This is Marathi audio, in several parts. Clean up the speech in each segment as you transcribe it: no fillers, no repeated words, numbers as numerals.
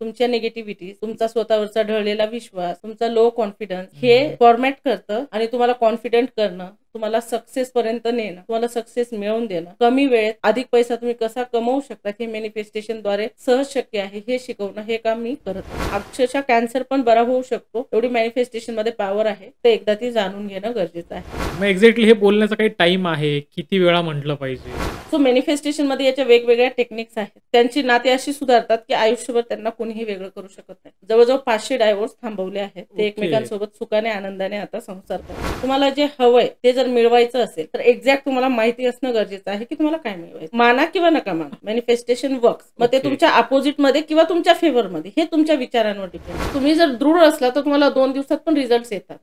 तुमच्या निगेटिव्हिटी, तुमचा स्वतःवरचा ढळलेला विश्वास, तुमचा लो कॉन्फिडन्स हे फॉर्मॅट करतं आणि तुम्हाला कॉन्फिडंट करणं, तुम्हाला सक्सेस पर्यंत नेणं, तुम्हाला सक्सेस मिळवून देणं, कमी वेळेत अधिक पैसा तुम्ही कसा कमवू शकता हे मॅनिफेस्टेशनद्वारे सहज शक्य आहे हे शिकवणं, हे काम मी करत आहे. अक्षरशः कॅन्सर पण बरा होऊ शकतो एवढी मॅनिफेस्टेशन मध्ये पॉवर आहे, ते एकदा ती जाणून घेणं गरजेचं आहे. मग एक्झॅक्टली हे बोलण्याचा काही टाइम आहे, किती वेळा म्हटलं पाहिजे? सो मॅनिफेस्टेशन मध्ये याच्या वेगवेगळ्या टेक्निक्स आहेत. त्यांची नाती अशी सुधारतात की आयुष्यभर त्यांना कोणीही वेगळं करू शकत नाही. जवळजवळ 500 डायव्होर्स थांबवले आहेत. ते ओके. एकमेकांसोबत सुखाने आनंदाने आता संसार करतात. तुम्हाला जे हवंय ते जर मिळवायचं असेल तर एक्झॅक्ट तुम्हाला माहिती असणं गरजेचं आहे की तुम्हाला काय मिळवायचं. माना किंवा नका माना, मॅनिफेस्टेशन वर्क्स. मग ते ओके. तुमच्या अपोजिट मध्ये किंवा तुमच्या फेवर मध्ये, हे तुमच्या विचारांवर डिपेंड. तुम्ही जर दृढ असला तर तुम्हाला 2 दिवसात पण रिझल्ट येतात.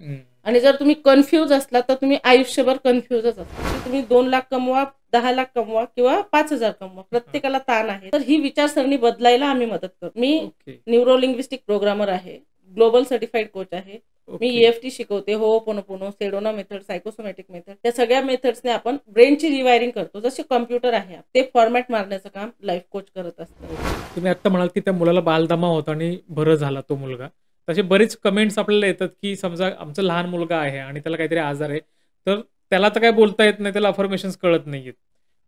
आणि जर तुम्ही कन्फ्यूज असला तर तुम्ही आयुष्यभर कन्फ्यूजच असता. तुम्ही 2 लाख कमवा, 10 लाख कमवा किंवा 5,000 कमवा, प्रत्येकाला ताण आहे. तर ही विचारसरणी बदलायला आम्ही मदत करतो. मी ओके. न्यूरोलिंग्विस्टिक प्रोग्रामर आहे, ग्लोबल सर्टिफाईड कोच आहे. मी ओके. EFT शिकवते, होओपोनोपोनो, सेडोना मेथड, सायकोसोमॅटिक मेथड. त्या सगळ्या मेथड्सने आपण ब्रेनची रिवायरिंग करतो. जसे कॉम्प्युटर आहे ते फॉर्मॅट मारण्याचं काम लाईफ कोच करत असतं. तुम्ही आता म्हणाल की त्या मुलाला बालदमा होता आणि बरं झाला तो मुलगा. तसे बरेच कमेंट्स आपल्याला येतात की समजा आमचा लहान मुलगा आहे आणि त्याला काहीतरी आजार आहे, तर त्याला तर काही बोलता येत नाही, त्याला अफर्मेशन्स कळत नाहीयेत.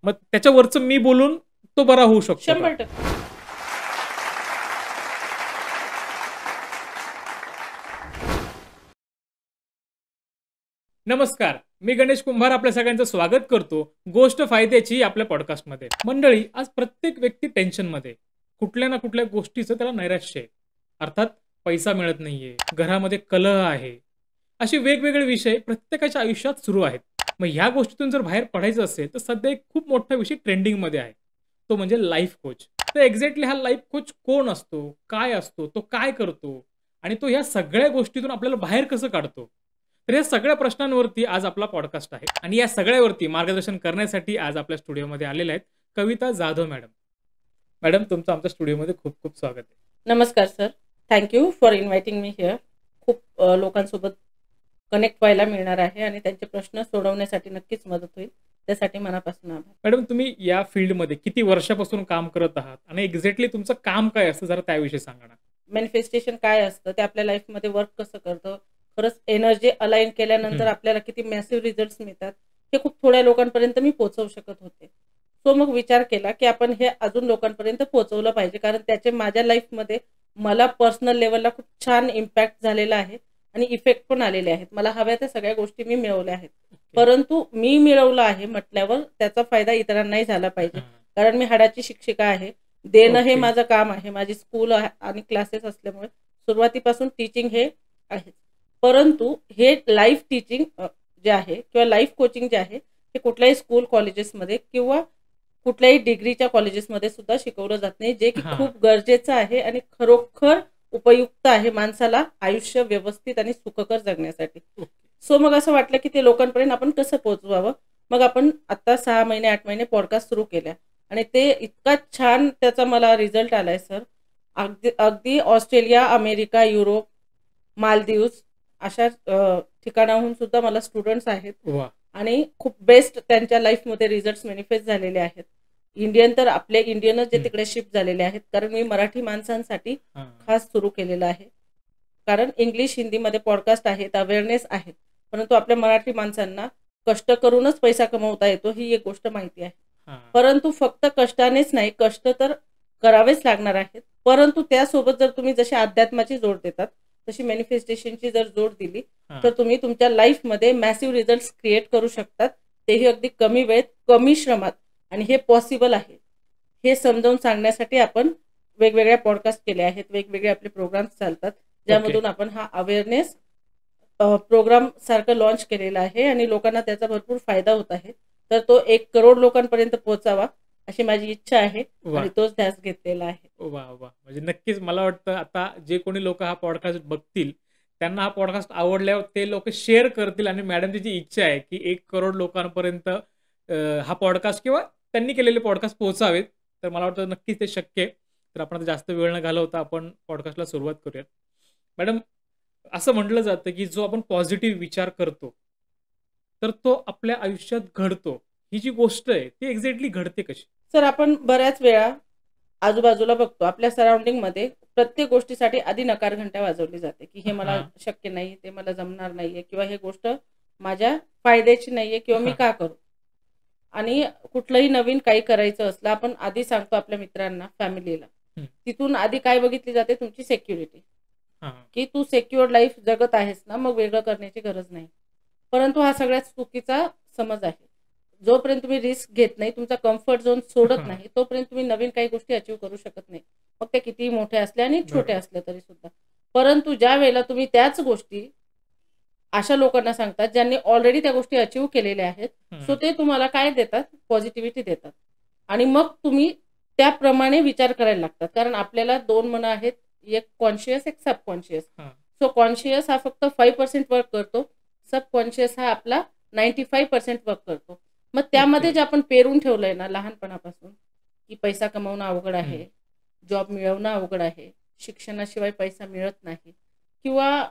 मग त्याच्यावरचं मी बोलून तो बरा होऊ शकतो का? 100%. नमस्कार, मी गणेश कुंभार आपल्या सगळ्यांचं स्वागत करतो गोष्ट फायद्याची आपल्या पॉडकास्टमध्ये. मंडळी, आज प्रत्येक व्यक्ती टेन्शनमध्ये, कुठल्या ना कुठल्या गोष्टीचं त्याला नैराश्य आहे. अर्थात पैसा मिळत नाहीये, घरामध्ये कलह आहे, असे वेगवेगळे विषय प्रत्येकाच्या आयुष्यात सुरू आहेत. मग ह्या गोष्टीतून जर बाहेर पडायचं असेल तर सध्या एक खूप मोठा विषय ट्रेंडिंगमध्ये आहे, तो म्हणजे लाईफ कोच. तर एक्झॅक्टली हा लाईफ कोच कोण असतो, काय असतो, तो काय करतो आणि तो ह्या सगळ्या गोष्टीतून आपल्याला बाहेर कसं काढतो? तर या सगळ्या प्रश्नांवरती आज आपला पॉडकास्ट आहे आणि या सगळ्यावरती मार्गदर्शन करण्यासाठी आज आपल्या स्टुडिओमध्ये आलेल्या आहेत कविता जाधव मॅडम. मॅडम, तुमचं आमच्या स्टुडिओमध्ये खूप खूप स्वागत आहे. नमस्कार sir, thank you for inviting me here. खूप लोकांसोबत कनेक्ट व्हायला मिळणार आहे आणि त्यांचे प्रश्न सोडवण्यासाठी नक्कीच मदत होईल, त्यासाठी मनापासून आभार. मॅडम, तुम्ही या फील्डमध्ये किती वर्षापासून काम करत आहात आणि एक्झॅक्टली तुमचं काम काय असतं, जरा त्याविषयी सांगा ना. मॅनिफेस्टेशन काय असतं, ते आपल्या लाईफमध्ये वर्क कसं करतं, खरंच एनर्जी अलाइन केल्यानंतर आपल्याला किती मॅसिव्ह रिझल्ट्स मिळतात, हे खूप थोड्या लोकांपर्यंत मी पोहोचवू शकत होते. सो मग विचार केला की आपण हे अजून लोकांपर्यंत पोहोचवलं पाहिजे, कारण त्याचे माझ्या लाईफमध्ये मला पर्सनल लेवलला खूप छान इम्पॅक्ट झालेला आहे आणि इफेक्ट पण आलेले आहेत. मला हव्या त्या सगळ्या गोष्टी मी मिळवल्या आहेत, परंतु मी मिळवलं आहे म्हटल्यावर त्याचा फायदा इतरांनाही झाला पाहिजे. कारण मी हाडाची शिक्षिका आहे, देणं हे ओके. माझं काम आहे. माझी स्कूल आणि क्लासेस असल्यामुळे सुरुवातीपासून टीचिंग हे आहे. परंतु हे लाईफ टीचिंग जे आहे किंवा लाईफ कोचिंग जे आहे, हे कुठल्याही स्कूल कॉलेजेसमध्ये किंवा कुठल्याही डिग्रीच्या कॉलेजेसमध्ये सुद्धा शिकवलं जात नाही, जे की खूप गरजेचं आहे आणि खरोखर उपयुक्त आहे माणसाला आयुष्य व्यवस्थित आणि सुखकर जगण्यासाठी. सो मग असं वाटलं की ते लोकांपर्यंत आपण कसं पोहोचवावं. मग आपण आता 6 महिने 8 महिने पॉडकास्ट सुरू केल्या आणि ते इतका छान त्याचा मला रिझल्ट आलाय सर. अगदी अगदी ऑस्ट्रेलिया, अमेरिका, युरोप, मालदीव्स अशा ठिकाणाहून सुद्धा मला स्टुडंट्स आहेत वा. आणि खूप बेस्ट त्यांच्या लाईफमध्ये रिझल्ट्स मॅनिफेस्ट झालेले आहेत. इंडियन तर आपले इंडियनच जे तिकडे शिफ्ट झालेले आहेत, कारण मी मराठी माणसांसाठी खास सुरू केलेलं आहे. कारण इंग्लिश हिंदीमध्ये पॉडकास्ट आहेत, अवेअरनेस आहेत, परंतु आपल्या मराठी माणसांना कष्ट करूनच पैसा कमवता येतो ही एक गोष्ट माहिती आहे. परंतु फक्त कष्टानेच नाही, कष्ट तर करावेच लागणार आहेत, परंतु त्यासोबत जर तुम्ही जशी अध्यात्माची जोड देतात तशी मॅनिफेस्टेशनची जर जोड दिली तर तुम्ही तुमच्या लाईफमध्ये मॅसिव्ह रिझल्ट्स क्रिएट करू शकतात, तेही अगदी कमी वेळेत, कमी श्रमात. आणि हे पॉसिबल आहे हे समजावून सांगण्यासाठी आपण वेगवेगळ्या पॉडकास्ट केले आहेत, वेगवेगळे आपले प्रोग्राम्स चालतात, ज्यामधून आपण हा अवेअरनेस प्रोग्राम सारखं लॉन्च केलेला आहे आणि लोकांना त्याचा भरपूर फायदा होत आहे. तर तो 1 करोड लोकांपर्यंत पोहोचावा अशी माझी इच्छा आहे आणि तोच ध्यास घेतलेला आहे. वा वा, म्हणजे नक्कीच मला वाटतं आता जे कोणी लोक हा पॉडकास्ट बघतील त्यांना हा पॉडकास्ट आवडल्यावर ते लोक शेअर करतील आणि मॅडमची जी इच्छा आहे की 1 करोड लोकांपर्यंत हा पॉडकास्ट किंवा त्यांनी केलेले पॉडकास्ट पोहोचावेत, तर मला वाटतं नक्कीच ते शक्य आहे. तर आपण आता जास्त वेळ न घालवता आपण पॉडकास्टला सुरुवात करूयात. मॅडम, असं म्हटलं जातं की जो आपण पॉझिटिव्ह विचार करतो तर तो आपल्या आयुष्यात घडतो. ही जी गोष्ट आहे ती एक्झॅक्टली घडते कशी? सर, आपण बऱ्याच वेळा आजूबाजूला बघतो, आपल्या सराउंडिंगमध्ये प्रत्येक गोष्टीसाठी आधी नकार घंटा वाजवली जाते की हे मला हां. शक्य नाही, ते मला जमणार नाहीये किंवा हे गोष्ट माझ्या फायद्याची नाहीये किंवा मी हां. का करू. आणि कुठलंही नवीन काही करायचं असलं आपण आधी सांगतो आपल्या मित्रांना, फॅमिलीला. हं. तिथून आधी काय बघितली जाते तुमची सिक्युरिटी, हां. की तू सिक्युअर्ड लाईफ जगत आहेस ना, मग वेगळं करण्याची गरज नाही. परंतु हा सगळ्यात चुकीचा समज आहे. जोपर्यंत तुम्ही रिस्क घेत नाही, तुमचा कम्फर्ट झोन सोडत हां. नाही, तोपर्यंत तुम्ही नवीन काही गोष्टी अचीव्ह करू शकत नाही. मग त्या कितीही मोठ्या असल्या आणि बरोबर. छोट्या असल्या तरी सुद्धा. परंतु ज्यावेळेला तुम्ही त्याच गोष्टी अशा लोकांना सांगतात ज्यांनी ऑलरेडी त्या गोष्टी अचीव्ह केलेल्या आहेत, सो हं. ते तुम्हाला काय देतात? पॉझिटिव्हिटी देतात. आणि मग तुम्ही त्याप्रमाणे विचार करायला लागतात. कारण आपल्याला 2 मनं आहेत, एक कॉन्शियस, एक सबकॉन्शियस. हां. सो कॉन्शियस हा फक्त 5% वर्क करतो. सबकॉन्शियस हा आपला 95% वर्क करतो. मग त्यामध्ये ओके. जे आपण पेरून ठेवलंय ना लहानपणापासून, की पैसा कमवणं अवघड आहे, हं. जॉब मिळवणं अवघड आहे, शिक्षणाशिवाय पैसा मिळत नाही किंवा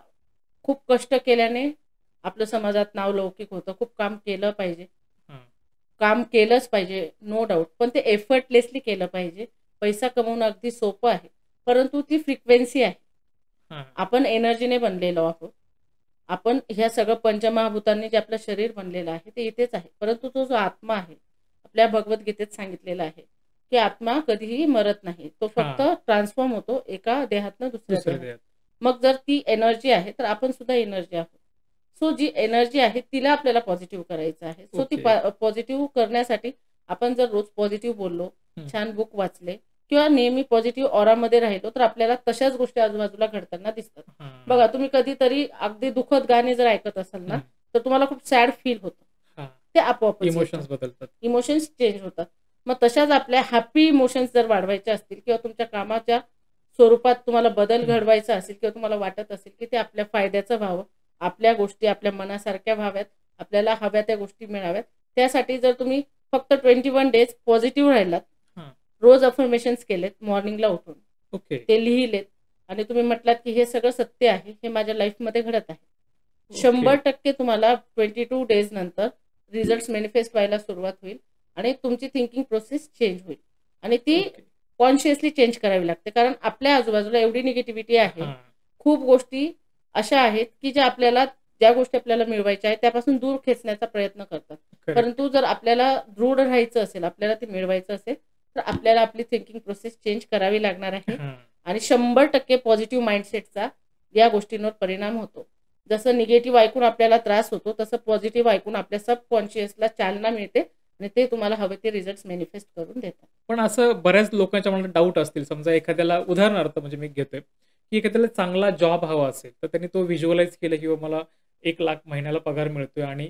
खूप कष्ट केल्याने आपलं समाजात नाव लौकिक होतं. खूप काम केलं पाहिजे. हां. काम केलंच पाहिजे, नो डाऊट. पण ते एफर्टलेसली केलं पाहिजे. पैसा कमवणं अगदी सोपं आहे. परंतु ती फ्रिक्वेन्सी आहे. हां. आपण एनर्जीने बनलेलो आहोत. आपण ह्या सगळं पंचमहाभूतांनी जे आपलं शरीर बनलेलं आहे ते इथेच आहे. परंतु तो जो आत्मा आहे, आपल्या भगवद्गीतेत सांगितलेलं आहे, की आत्मा कधीही मरत नाही. तो फक्त हां. ट्रान्सफॉर्म होतो एका देहातनं दुसऱ्या दुसऱ्या देहात. देहात. मग जर ती एनर्जी आहे, तर आपण सुद्धा एनर्जी आहोत. सो जी एनर्जी आहे तिला आपल्याला पॉझिटिव्ह करायचं आहे. सो ती ओके. पॉझिटिव्ह करण्यासाठी आपण जर रोज पॉझिटिव्ह बोललो, हं. छान बुक वाचले किंवा नेहमी पॉझिटिव्ह ऑरामध्ये राहिलो, तर आपल्याला तशाच गोष्टी आजूबाजूला घडताना दिसतात. हां. बघा तुम्ही कधीतरी अगदी दुःखद गाणे जर ऐकत असाल ना, हं. तर तुम्हाला खूप सॅड फील होतं. हां. ते आपोआपच इमोशन्स बदलतात. इमोशन्स चेंज होतात. मग तशाच आपल्या हॅपी इमोशन्स जर वाढवायचे असतील किंवा तुमच्या कामाच्या स्वरूपात तुम्हाला बदल हं. घडवायचा असेल किंवा तुम्हाला वाटत असेल, की ते आपल्या फायद्याचं व्हावं, आपल्या गोष्टी आपल्या मनासारख्या व्हाव्यात, आपल्याला हव्या त्या गोष्टी मिळाव्यात. त्यासाठी जर तुम्ही फक्त 21 डेज पॉझिटिव्ह राहिलात, हां. रोज अफर्मेशन्स केलेत मॉर्निंगला उठून, ओके. ते लिहिलेत आणि तुम्ही म्हटलात, की हे सगळं सत्य आहे, हे माझ्या लाईफमध्ये घडत आहे. ओके. 100% तुम्हाला 22 डेज नंतर रिझल्ट्स मॅनिफेस्ट व्हायला सुरुवात होईल आणि तुमची थिंकिंग प्रोसेस चेंज होईल आणि ती ओके. कॉन्शियसली चेंज करावी लागते. कारण आपल्या आजूबाजूला एवढी निगेटिव्हिटी आहे. हां. खूप गोष्टी अशा आहेत, की ज्या गोष्टी आपल्याला मिळवायच्या आहेत त्यापासून दूर खेचण्याचा प्रयत्न करतात. करेक्ट. परंतु जर आपल्याला दृढ राहायचं असेल, आपल्याला ते मिळवायचं असेल, तर आपल्याला आपली थिंकिंग प्रोसेस चेंज करावी लागणार आहे हां. आणि 100% पॉझिटिव्ह माइंडसेटचा या गोष्टींवर परिणाम होतो. जसं निगेटिव्ह ऐकून आपल्याला त्रास होतो, तसं पॉझिटिव्ह ऐकून आपल्या सबकॉन्शियसला चालना मिळते आणि ते तुम्हाला हवे ते रिझल्ट्स मॅनिफेस्ट करून देतात. पण असं बऱ्याच लोकांच्या मनात डाऊट असतील. समजा एखाद्याला उदाहरणार्थ म्हणजे मी घेतोय, की एखाद्याला चांगला जॉब हवा असेल, तर त्यांनी तो व्हिज्युअलाइज केलं, की मला 1,00,000 महिन्याला पगार मिळतोय आणि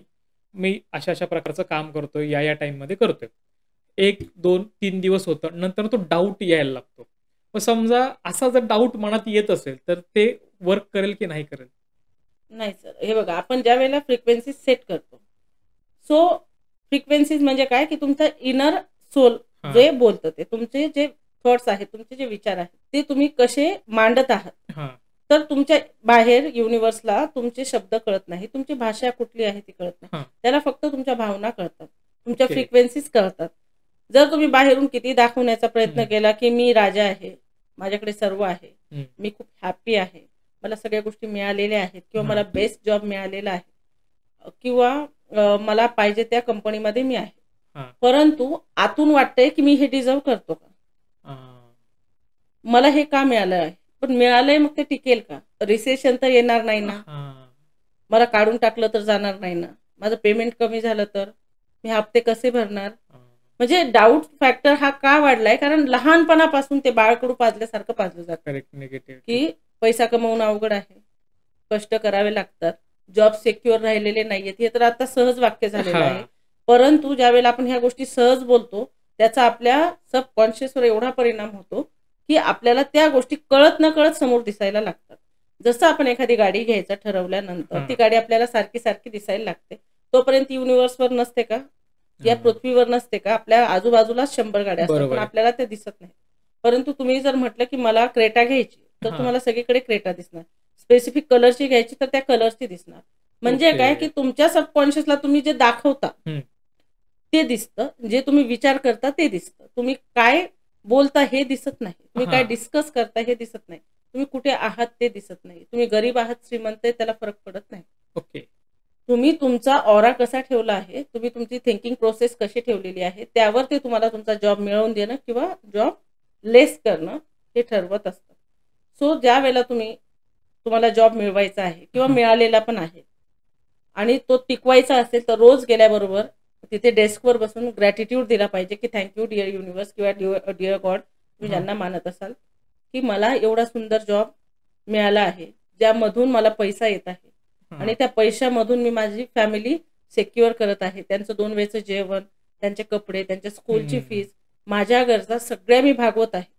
मी अशा-अशा प्रकारचं काम करतोय, या टाईममध्ये करतोय. 1, 2, 3 दिवस होतं. नंतर तो डाऊट यायला लागतो. मग समजा असा जर डाऊट मनात येत असेल, तर ते वर्क करेल की नाही करेल? नाही सर, हे बघा आपण ज्यावेळेला फ्रिक्वेन्सीज सेट करतो, सो फ्रिक्वेन्सीज म्हणजे काय, की तुमचं इनर सोल हां. जे बोलतं ते तुमचे जे थॉट्स आहेत, तुमचे जे विचार आहेत, ते तुम्ही कसे मांडत आहात. हां. तर तुमच्या बाहेर युनिव्हर्सला तुमचे शब्द कळत नाही, तुमची भाषा कुठली आहे ती कळत नाही. हां. त्याला फक्त तुमच्या भावना कळतात, तुमच्या ओके. फ्रिक्वेन्सीज कळतात. जर तुम्ही बाहेरून किती दाखवण्याचा प्रयत्न हं. केला, की मी राजा आहे, माझ्याकडे सर्व आहे, हं. मी खूप हॅपी आहे, मला सगळ्या गोष्टी मिळालेल्या आहेत किंवा मला हां. बेस्ट जॉब मिळालेला आहे किंवा मला पाहिजे त्या कंपनीमध्ये मी आहे. हां. परंतु आतून वाटतंय, की मी हे डिझर्व्ह करतो का? हां. मला हे का मिळालं आहे? पण मिळालंय मग ते टिकेल का? रिसेशन तर येणार नाही ना. हां. मला काढून टाकलं तर जाणार नाही ना. माझं पेमेंट कमी झालं तर? मी हप्ते कसे भरणार? हां. म्हणजे डाऊट फॅक्टर हा का वाढलाय? कारण लहानपणापासून ते बाळकडू पाजल्यासारखं पाजलं जातं, करेक्ट. निगेटिव्हिटी. की पैसा कमवणं अवघड आहे. कष्ट करावे लागतात. जॉब सिक्युअर राहिलेले नाहीयेत. हे तर आता सहज वाक्य झालेलं आहे. हां. परंतु ज्यावेळेला आपण ह्या गोष्टी सहज बोलतो, त्याचा आपल्या सबकॉन्शियसवर एवढा परिणाम होतो, की आपल्याला त्या गोष्टी कळत नकळत समोर दिसायला लागतात. जसं आपण एखादी गाडी घ्यायचं ठरवल्यानंतर ती हां. गाडी आपल्याला सारखी-सारखी दिसायला लागते. तोपर्यंत युनिव्हर्सवर नसते का? या हां. पृथ्वीवर नसते का? आपल्या आजूबाजूलाच 100 गाड्या असतात, बरोबर पण आहे. आपल्याला ते दिसत नाही. परंतु तुम्ही जर म्हटलं, की मला क्रेटा घ्यायची, तर हां. तुम्हाला सगळीकडे क्रेटा दिसणार. स्पेसिफिक कलरची घ्यायची, तर त्या कलरची दिसणार. म्हणजे ओके. काय, की तुमच्या सबकॉन्शियसला तुम्ही जे दाखवता, हं. ते दिसतं. जे तुम्ही विचार करता ते दिसतं. तुम्ही काय बोलता हे दिसत नाही. तुम्ही काय हां. डिस्कस करता हे दिसत नाही. तुम्ही कुठे आहात ते दिसत नाही. तुम्ही गरीब आहात श्रीमंत आहे त्याला फरक पडत नाही. ओके. तुम्ही तुमचा ऑरा कसा ठेवला आहे, तुम्ही तुमची थिंकिंग प्रोसेस कशी ठेवलेली आहे, त्यावर ते तुम्हाला तुमचा जॉब मिळवून देणं किंवा जॉब लेस करणं हे ठरवत असतं. सो ज्या वेळेला तुम्हाला जॉब मिळवायचा आहे किंवा मिळालेला पण आहे आणि तो टिकवायचा असेल तर रोज गेल्याबरोबर तिथे डेस्कवर बसून ग्रॅटिट्यूड दिला पाहिजे की थँक्यू डिअर युनिव्हर्स किंवा डिअर गॉड, तुम्ही ज्यांना मानत असाल, की मला एवढा सुंदर जॉब मिळाला आहे ज्यामधून मला पैसा येत आहे आणि त्या पैशामधून मी माझी फॅमिली सिक्युअर करत आहे. त्यांचं 2 वेळचं जेवण, त्यांचे कपडे, त्यांच्या स्कूलची फीस, माझ्या गरजा सगळ्या मी भागवत आहे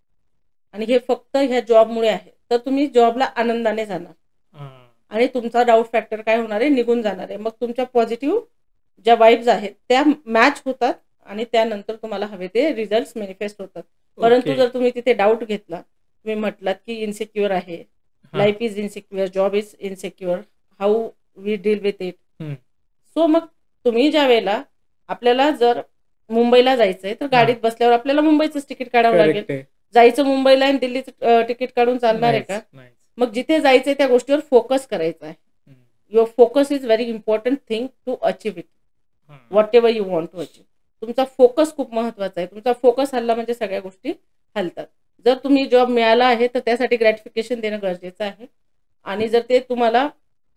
आणि हे फक्त ह्या जॉबमुळे आहे. तर तुम्ही जॉबला आनंदाने जाणार आणि तुमचा डाऊट फॅक्टर काय होणार आहे, निघून जाणार आहे. मग तुमच्या पॉझिटिव्ह ज्या वाईब्स आहेत त्या मॅच होतात आणि त्यानंतर तुम्हाला हवे ते रिझल्ट मॅनिफेस्ट होतात. परंतु जर तुम्ही तिथे डाऊट घेतला, तुम्ही म्हटलात की इनसिक्युअर आहे, life is insecure, job is insecure, how we deal with it. So मग तुम्ही ज्या वेळेला आपल्याला जर मुंबईला जायचंय तर गाडीत बसल्यावर आपल्याला मुंबईचंच तिकीट काढावं लागेल. जायचं मुंबईला आणि दिल्लीचं तिकीट काढून चालणार आहे का? मग जिथे जायचंय त्या गोष्टीवर फोकस करायचा आहे. Your focus is very important thing to achieve it, whatever you want to achieve. तुमचा फोकस खूप महत्वाचा आहे. तुमचा फोकस हल्ला म्हणजे सगळ्या गोष्टी हलतात. जर तुम्ही जॉब मिळाला आहे तर त्यासाठी ग्रॅटिफिकेशन देणं गरजेचं आहे आणि जर ते तुम्हाला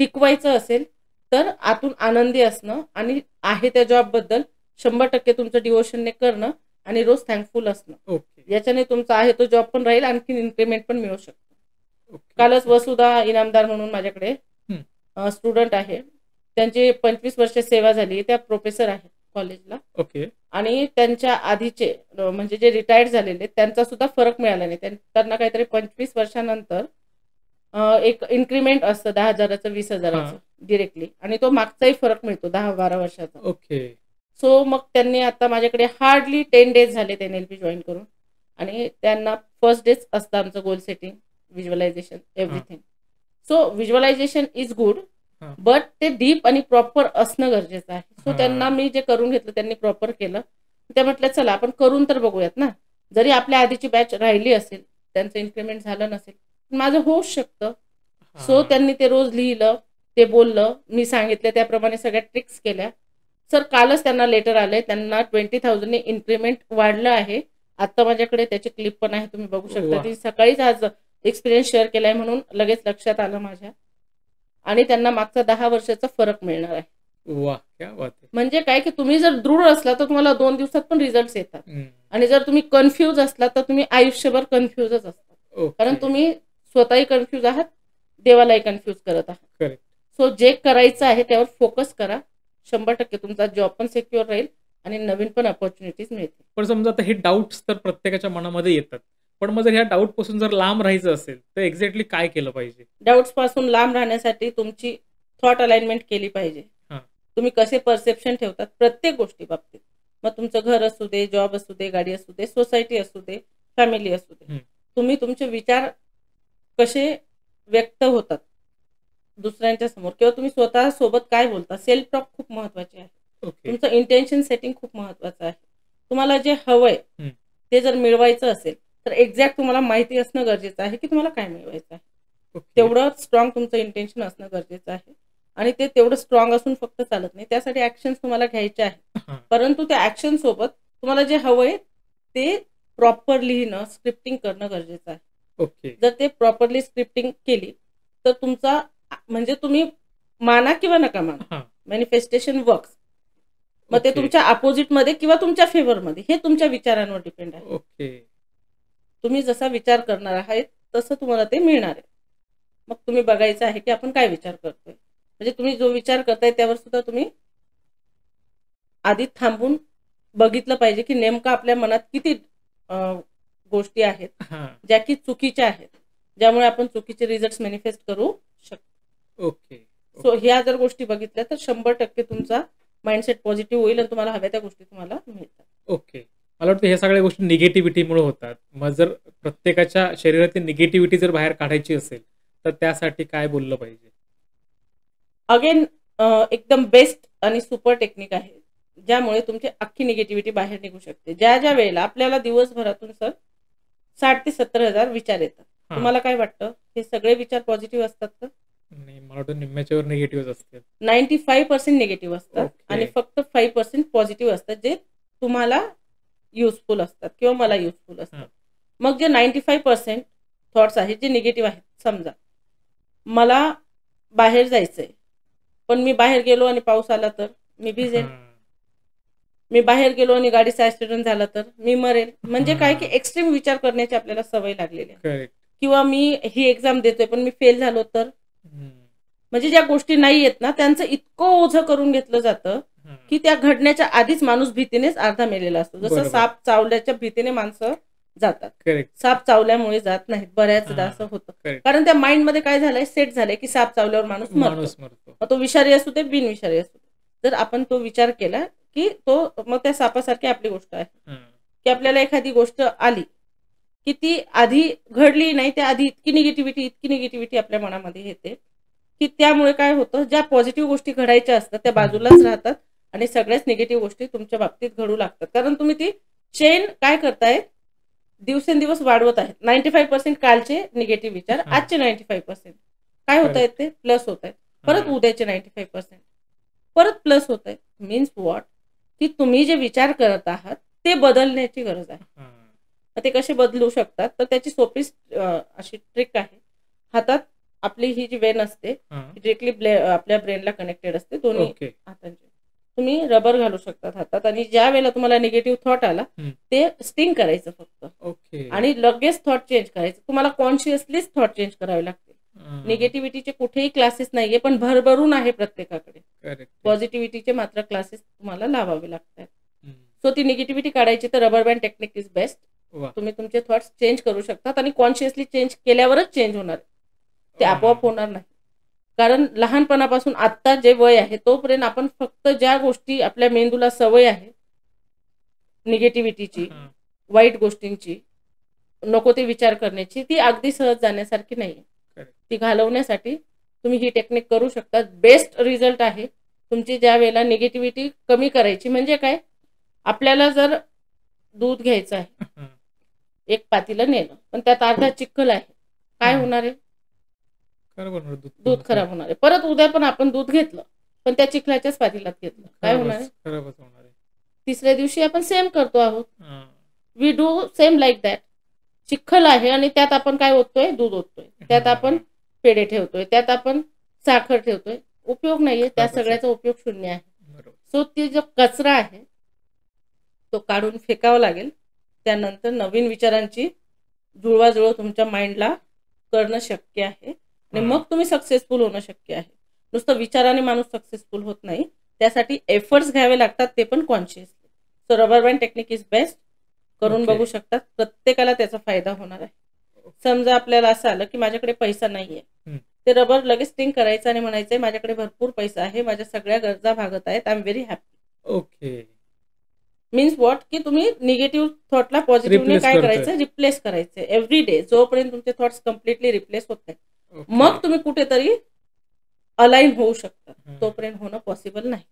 टिकवायचं असेल तर आतून आनंदी असणं आणि आहे त्या जॉबबद्दल 100% तुमचं डिवोशनने करणं आणि रोज थँकफुल असणं. याच्याने तुमचा आहे तो जॉब पण राहील, आणखी इन्क्रीमेंट पण मिळू शकतो. कालच वसुधा इनामदार म्हणून माझ्याकडे स्टुडंट आहे, त्यांची 25 वर्ष सेवा झाली, त्या प्रोफेसर आहेत कॉलेजला. आणि त्यांच्या आधीचे म्हणजे जे रिटायर्ड झालेले त्यांचा सुद्धा फरक मिळाला नाही. त्यांना काहीतरी 25 वर्षानंतर एक इन्क्रीमेंट असतं 10,000चं 20,000चं डिरेक्टली, आणि तो मागचाही फरक मिळतो 10-12 वर्षाचा. सो मग त्यांनी आता माझ्याकडे हार्डली 10 डेज झाले ते NLP जॉईन करून, आणि त्यांना फर्स्ट डेच असतं आमचं goal setting, visualisation, everything. So visualisation is good, but ते डीप आणि प्रॉपर असणं गरजेचं आहे. सो त्यांना मी जे करून घेतलं त्यांनी प्रॉपर केलं. ते म्हटलं चला आपण करून तर बघूयात ना, जरी आपल्या आधीची बॅच राहिली असेल, त्यांचं इन्क्रीमेंट झालं नसेल, माझं होऊच शकतं. सो त्यांनी ते रोज लिहिलं, ते बोललं, मी सांगितलं त्याप्रमाणे सगळ्या ट्रिक्स केल्या. सर कालच त्यांना लेटर आलंय, त्यांना 20,000 ने इन्क्रीमेंट वाढलं आहे. आता माझ्याकडे त्याची क्लिप पण आहे, तुम्ही बघू शकता. ती सकाळीच आज एक्सपिरियन्स शेअर केलाय म्हणून लगेच लक्षात आलं माझ्या, आणि त्यांना मागचा 10 वर्षाचा फरक मिळणार आहे. म्हणजे काय की तुम्ही जर दृढ असला तर तुम्हाला 2 दिवसात पण रिझल्ट येतात, आणि जर तुम्ही कन्फ्युज असला तर तुम्ही आयुष्यभर कन्फ्युजच असतात. कारण तुम्ही स्वतःही कन्फ्युज आहात, देवालाही कन्फ्युज करत आहात. सो जे करायचं आहे त्यावर फोकस करा, 100% तुमचा जॉब पण सिक्युअर राहील आणि नवीन पण अपॉर्च्युनिटीज मिळतील. पण समजा आता हे डाऊट्स तर प्रत्येकाच्या मनामध्ये येतात, पण मग जर ह्या डाऊट पासून जर लांब राहायचं असेल तर एक्झॅक्टली काय केलं पाहिजे? डाऊट्स पासून लांब राहण्यासाठी तुमची थॉट अलाइनमेंट केली पाहिजे. तुम्ही कसे परसेप्शन ठेवतात प्रत्येक गोष्टी बाबतीत, मग तुमचं घर असू दे, जॉब असू दे, गाडी असू दे, सोसायटी असू दे, फॅमिली असू दे, तुम्ही तुमचे विचार कसे व्यक्त होतात दुसऱ्यांच्या समोर, किंवा तुम्ही स्वतः सोबत काय बोलता, सेल्फ टॉक खूप महत्वाचे आहे. तुमचं इंटेन्शन सेटिंग खूप महत्वाचं आहे. तुम्हाला जे हवंय ते जर मिळवायचं असेल तर एक्झॅक्ट तुम्हाला माहिती असणं गरजेचं आहे की तुम्हाला काय मिळवायचं आहे. तेवढं स्ट्रॉंग तुमचं इंटेन्शन असणं गरजेचं आहे, आणि ते तेवढं स्ट्रॉंग असून फक्त चालत नाही, त्यासाठी ऍक्शन्स तुम्हाला घ्यायचे आहेत. परंतु त्या ऍक्शन सोबत तुम्हाला जे हवंय ते प्रॉपरली लिहिणं, स्क्रिप्टिंग करणं गरजेचं आहे. जर ते प्रॉपरली स्क्रिप्टिंग केली तर तुमचा म्हणजे तुम्ही माना किंवा नका माना, मॅनिफेस्टेशन वर्क्स. मग ते तुमच्या अपोजिट मध्ये किंवा तुमच्या फेवर मध्ये, हे तुमच्या विचारांवर डिपेंड आहे. तुम्ही जसा विचार करणार आहात तसं तुम्हाला ते मिळणार आहे. मग तुम्ही बघायचं आहे की आपण काय विचार करतोय, म्हणजे तुम्ही जो विचार करताय त्यावर सुद्धा तुम्ही आधी थांबून बघितलं पाहिजे की नेमकं आपल्या मनात किती गोष्टी आहेत ज्या की चुकीच्या आहेत, ज्यामुळे आपण चुकीचे रिझल्ट मॅनिफेस्ट करू शकतो. सो ह्या जर गोष्टी बघितल्या तर 100% तुमचा माइंडसेट पॉझिटिव्ह होईल आणि तुम्हाला हव्या त्या गोष्टी तुम्हाला मिळतात. मला वाटतं ह्या सगळ्या गोष्टी निगेटिव्हिटीमुळे होतात. मग जर प्रत्येकाच्या शरीरातील निगेटिव्हिटी जर बाहेर काढायची असेल तर त्यासाठी काय बोललं पाहिजे? अगेन एकदम बेस्ट आणि सुपर टेक्निक आहे ज्यामुळे तुमची अख्खी निगेटिव्हिटी बाहेर निघू शकते. ज्या ज्या वेळेला आपल्याला दिवसभरातून सर 60,000 ते 70,000 विचार येतात, तुम्हाला काय वाटतं, हे सगळे विचार पॉझिटिव्ह असतात का? नाही, मला वाटतं निम्म्याच्यावर निगेटिव्ह असतात. 95% निगेटिव्ह असतात आणि फक्त 5% पॉझिटिव्ह असतात, जे तुम्हाला युजफुल असतात किंवा मला युजफुल असतात. मग जे 95% थॉट्स आहेत जे निगेटिव्ह आहेत, समजा मला बाहेर जायचंय, पण मी बाहेर गेलो आणि पाऊस आला तर मी भिजेल. मी बाहेर गेलो आणि गाडीचा ऍक्सिडेंट झाला तर मी मरेल. म्हणजे काय की एक्स्ट्रीम विचार करण्याची आपल्याला सवय लागलेली आहे. किंवा मी ही एक्झाम देतोय पण मी फेल झालो तर, म्हणजे ज्या गोष्टी नाही येत ना त्यांचं इतकं ओझं करून घेतलं जातं की त्या घडण्याच्या आधीच माणूस भीतीनेच अर्धा मेलेला असतो. जसं साप चावल्याच्या भीतीने माणसं जातात, साप चावल्यामुळे जात नाहीत. बऱ्याचदा असं होतं, कारण त्या माइंड मध्ये काय झालंय, सेट झालंय की साप चावल्यावर माणूस मरतो. तो विषारी असू दे बिनविषारी असू दे. जर आपण तो विचार केला की तो मग त्या सापासारखी आपली गोष्ट आहे की आपल्याला एखादी गोष्ट आली की ती आधी घडली नाही, त्या आधी इतकी निगेटिव्हिटी आपल्या मनामध्ये येते की त्यामुळे काय होतं, ज्या पॉझिटिव्ह गोष्टी घडायच्या असतात त्या बाजूलाच राहतात आणि सगळ्याच निगेटिव्ह गोष्टी तुमच्या बाबतीत घडू लागतात. कारण तुम्ही ती चेन काय करताय, दिवसेंदिवस वाढवत आहेत. 95% कालचे निगेटिव्ह विचार, आजचे 95% काय होत आहेत, ते प्लस होत आहेत. परत उद्याचे 95% परत प्लस होत आहेत. मीन्स व्हॉट, की तुम्ही जे विचार करत आहात ते बदलण्याची गरज आहे. ते कसे बदलू शकतात, तर त्याची सोपी अशी ट्रिक आहे. हातात आपली ही जी वेन असते डिरेक्टली आपल्या ब्रेनला कनेक्टेड असते दोन्ही हातांची. तुम्ही रबर घालू शकतात हातात आणि ज्या वेळेला तुम्हाला निगेटिव्ह थॉट आला ते स्टिंग करायचं फक्त, आणि लगेच थॉट चेंज करायचं. तुम्हाला कॉन्शियसलीच थॉट चेंज करावे लागते. निगेटिव्हिटीचे कुठेही क्लासेस नाहीये, पण भरभरून आहे प्रत्येकाकडे. पॉझिटिव्हिटीचे मात्र क्लासेस तुम्हाला लावावे लागतात. सो ती निगेटिव्हिटी काढायची तर rubber band technique is best. तुम्ही तुमचे थॉट्स चेंज करू शकतात आणि कॉन्शियसली चेंज केल्यावरच चेंज होणार, ते आपोआप होणार नाही. कारण लहानपणापासून आता जे वय आहे तोपर्यंत आपण फक्त ज्या गोष्टी आपल्या मेंदूला सवय आहे निगेटिव्हिटीची, वाईट गोष्टींची, नको ते विचार करण्याची, ती अगदी सहज जाण्यासारखी नाही. ती घालवण्यासाठी तुम्ही ही टेक्निक करू शकता. बेस्ट रिझल्ट आहे तुमची ज्या वेळेला निगेटिव्हिटी कमी करायची. म्हणजे काय, आपल्याला जर दूध घ्यायचं आहे, एक पातीला नेलं पण त्यात अर्धा चिखल आहे, काय होणार आहे, दूध खराब होणार आहे. परत उद्या पण आपण दूध घेतलं पण त्या चिखलाच्याच पातीलात घेतलं, काय होणार आहे, तिसऱ्या दिवशी आपण सेम करतो आहोत. We do same like that. चिखल आहे आणि त्यात आपण काय ओततोय, दूध ओततोय, त्यात आपण पेढे ठेवतोय, त्यात आपण साखर ठेवतोय, उपयोग नाहीये, त्या सगळ्याचा उपयोग शून्य आहे. सो ती जो कचरा आहे तो काढून फेकावा लागेल. त्यानंतर नवीन विचारांची जुळवाजुळव तुमच्या माइंडला करणं शक्य आहे आणि मग तुम्ही सक्सेसफुल होणं शक्य आहे. नुसतं विचाराने माणूस सक्सेसफुल होत नाही, त्यासाठी एफर्ट्स घ्यावे लागतात, ते पण consciously. So rubber band technique is best. करून बघू शकतात, प्रत्येकाला त्याचा फायदा होणार आहे. समजा आपल्याला असं आलं की माझ्याकडे पैसा नाहीये, ते रबर लगेच स्टिंग करायचं आणि म्हणायचंय माझ्याकडे भरपूर पैसा आहे, माझ्या सगळ्या गरजा भागत आहेत, I am very happy. Means what, की तुम्ही निगेटिव्ह थॉटला पॉझिटिव्हने काय करायचं, रिप्लेस करायचं एव्हरी डे. जोपर्यंत तुमचे थॉट्स कम्प्लिटली रिप्लेस होत नाही मग तुम्ही कुठेतरी अलाइन होऊ शकता, तोपर्यंत होणं पॉसिबल नाही.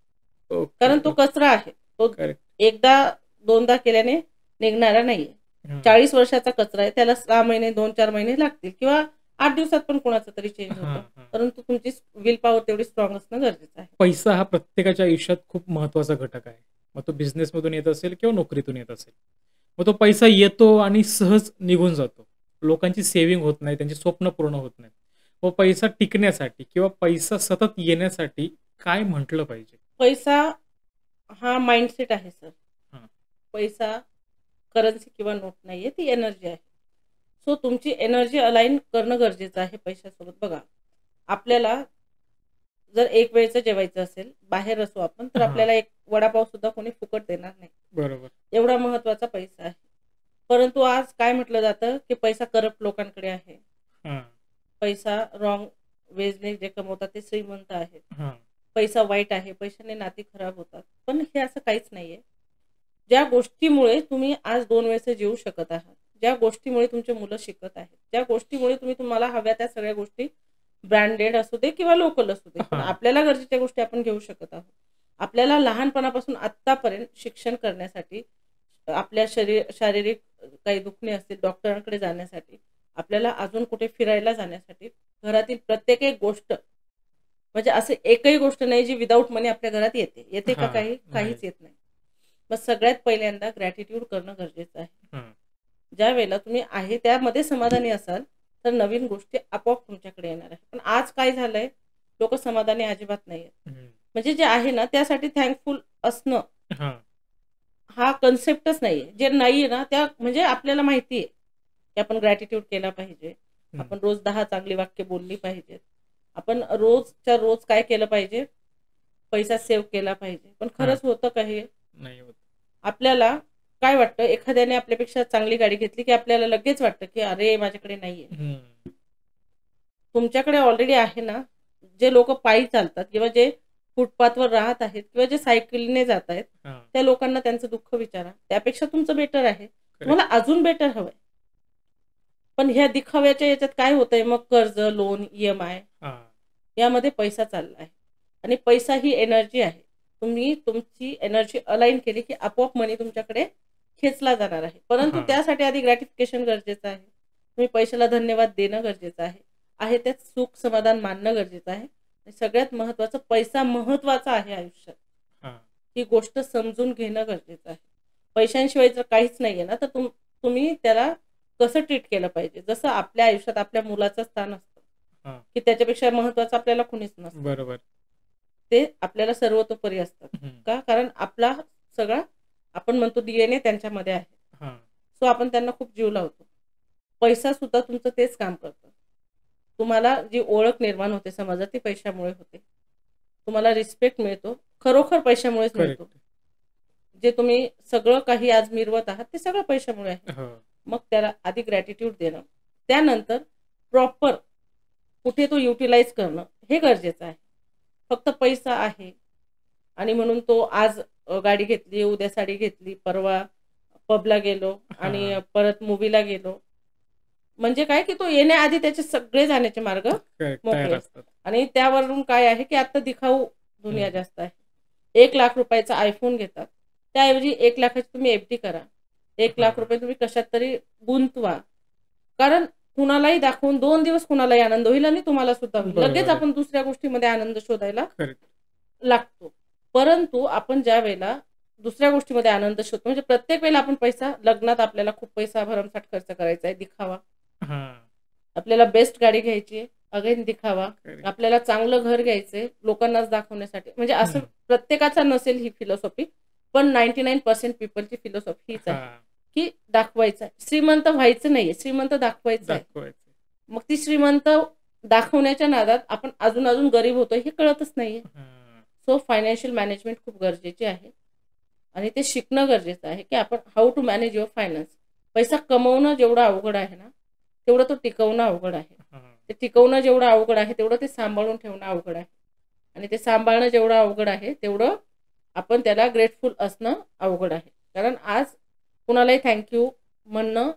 कारण तो कचरा आहे, तो एकदा दोनदा केल्याने निघणारा नाहीये. 40 वर्षाचा कचरा आहे, त्याला 6 महिने 2-4 महिने लागतील किंवा 8 दिवसात पण कोणाचा तरी चेंज होतो, परंतु तुमची विल पॉवर तेवढी स्ट्रॉंग असणं गरजेचं आहे. पैसा हा प्रत्येकाच्या आयुष्यात खूप महत्वाचा घटक आहे. मग तो बिझनेस मधून येत असेल किंवा नोकरीतून येत असेल, मग तो पैसा येतो आणि सहज निघून जातो. लोकांची सेव्हिंग होत नाही, त्यांची स्वप्न पूर्ण होत नाही. व पैसा टिकण्यासाठी किंवा पैसा सतत येण्यासाठी काय म्हटलं पाहिजे? पैसा हा माइंडसेट आहे सर. पैसा करन्सी किंवा नोट नाहीये, ती एनर्जी आहे. सो तुमची एनर्जी अलाइन करणं गरजेचं आहे पैशासोबत. बघा, आपल्याला जर एक वेळचं जेवायचं असेल, बाहेर असू आपण, तर आपल्याला एक वडापाव सुद्धा कोणी फुकट देणार नाही. बरोबर. एवढा महत्वाचा पैसा आहे. परंतु आज काय म्हटलं जातं की पैसा करप्ट लोकांकडे आहे, पैसा रॉंग वेजने जे कमवतात ते श्रीमंत आहेत, पैसा वाईट आहे, पैशाने नाती खराब होतात. पण हे असं काहीच नाहीये. ज्या गोष्टीमुळे तुम्ही आज 2 वेळेचे जेवू शकत आहात, ज्या गोष्टीमुळे तुमचे मुलं शिकत आहेत, ज्या गोष्टीमुळे तुम्हाला हव्या त्या सगळ्या गोष्टी ब्रँडेड असू दे किंवा लोकल असू दे, पण आपल्याला गरजेच्या गोष्टी आपण घेऊ शकत आहोत. आपल्याला लहानपणापासून आतापर्यंत शिक्षण करण्यासाठी, आपल्या शारीरिक काही दुखणे असतील डॉक्टरांकडे जाण्यासाठी आपल्याला अजून कुठे फिरायला जाण्यासाठी घरातील प्रत्येक एक गोष्ट, म्हणजे असं एकही गोष्ट नाही जी विदाऊट मनी आपल्या घरात येते का? काहीच येत नाही. मग सगळ्यात पहिल्यांदा ग्रॅटिट्यूड करणं गरजेचं आहे. ज्या वेळेला तुम्ही आहे त्यामध्ये समाधानी असाल तर नवीन गोष्टी आपोआप तुमच्याकडे येणार आहे. पण आज काय झालंय, लोक समाधानी अजिबात नाहीये. म्हणजे जे आहे ना त्यासाठी थँकफुल असणं हा कन्सेप्टच नाहीये. जे नाहीये ना त्या म्हणजे आपल्याला माहिती आहे की आपण ग्रॅटिट्यूड केला पाहिजे, आपण रोज 10 चांगली वाक्य बोलली पाहिजेत, आपण रोजच्या रोज काय केलं पाहिजे, पैसा सेव्ह केला पाहिजे. पण खरंच होतं का हे? नाही होत. आपल्याला काय वाटतं, एखाद्याने आपल्यापेक्षा चांगली गाडी घेतली की आपल्याला लगेच वाटतं की अरे माझ्याकडे नाहीये. तुमच्याकडे ऑलरेडी आहे ना. जे लोक पायी चालतात किंवा जे फुटपाथवर राहत आहेत किंवा जे सायकलने जात आहेत त्या लोकांना त्यांचं दुःख विचारा. त्यापेक्षा तुमचं बेटर आहे, तुम्हाला अजून बेटर हवंय. पण ह्या दिखाव्याच्या याच्यात काय होतंय, मग कर्ज, लोन, EMI यामध्ये पैसा चालला आहे. आणि पैसा ही एनर्जी आहे. तुम्ही तुमची एनर्जी अलाइन केली की आपोआप मनी तुमच्याकडे खेचला जाणार आहे. परंतु त्यासाठी आधी ग्रॅटिफिकेशन गरजेचं आहे. तुम्ही पैशाला धन्यवाद देणं गरजेचं आहे त्यात सुख समाधान मानणं गरजेचं आहे. सगळ्यात महत्वाचं, पैसा महत्वाचा आहे आयुष्यात, ही गोष्ट समजून घेणं गरजेचं आहे. पैशांशिवाय जर काहीच नाहीये ना तर तुम्ही त्याला कसं ट्रीट केलं पाहिजे. जसं आपल्या आयुष्यात आपल्या मुलाचं स्थान असतं की त्याच्यापेक्षा महत्वाचं आपल्याला कुणीच नसतं. बरोबर. ते आपल्याला सर्वतोपरी असतात. का? कारण आपला सगळा आपण म्हणतो DNA त्यांच्यामध्ये आहे. सो आपण त्यांना खूप जीव लावतो. पैसा सुद्धा तुमचं तेच काम करतं. तुम्हाला जी ओळख निर्माण होते समाजात ती पैशामुळे होते. तुम्हाला रिस्पेक्ट मिळतो खरोखर पैशामुळेच मिळतो. जे तुम्ही सगळं काही आज मिरवत आहात ते सगळं पैशामुळे आहे. मग त्याला आधी ग्रॅटिट्यूड देणं, त्यानंतर प्रॉपर कुठे तो युटिलाइज करणं हे गरजेचं आहे. फक्त पैसा आहे आणि म्हणून तो आज गाडी घेतली, उद्या साडी घेतली, परवा पबला गेलो आणि परत मूवीला गेलो, म्हणजे काय की तो येण्याआधी त्याचे सगळे जाण्याचे मार्ग मोकळे असतात. आणि त्यावरून काय आहे की आता दिखाऊ दुनिया जास्त आहे. 1 लाख रुपयाचा आयफोन घेतात, त्याऐवजी 1 लाखाची तुम्ही FD करा. 1 लाख रुपये तुम्ही कशात तरी गुंतवा. कारण कुणालाही दाखवून 2 दिवस कुणालाही आनंद होईल आणि तुम्हाला सुद्धा होईल. लगेच आपण दुसऱ्या गोष्टीमध्ये आनंद शोधायला लागतो. परंतु आपण ज्या वेळेला दुसऱ्या गोष्टीमध्ये आनंद शोधतो, म्हणजे प्रत्येक वेळेला आपण पैसा, लग्नात आपल्याला खूप पैसा भरमसाठ खर्च करायचा आहे, दिखावा. आपल्याला बेस्ट गाडी घ्यायची आहे, अगेन दिखावा. आपल्याला चांगलं घर घ्यायचंय, लोकांनाच दाखवण्यासाठी. म्हणजे असं प्रत्येकाचा नसेल ही फिलॉसॉफी, पण 99% पीपलची फिलॉसॉफी हीच आहे की दाखवायचं आहे. श्रीमंत व्हायचं नाहीये, श्रीमंत दाखवायचं आहे. मग ती श्रीमंत दाखवण्याच्या नादात आपण अजून गरीब होतोय हे कळतच नाहीये. सो फायनान्शियल मॅनेजमेंट खूप गरजेची आहे आणि ते शिकणं गरजेचं आहे की आपण how to manage your finance. पैसा कमवणं जेवढं अवघड आहे ना तेवढं तो टिकवणं अवघड आहे. ते टिकवणं जेवढं अवघड आहे तेवढं ते सांभाळून ठेवणं अवघड आहे. आणि ते सांभाळणं जेवढं अवघड आहे तेवढं आपण त्याला ग्रेटफुल असणं अवघड आहे. कारण आज कुणालाही थँक्यू म्हणणं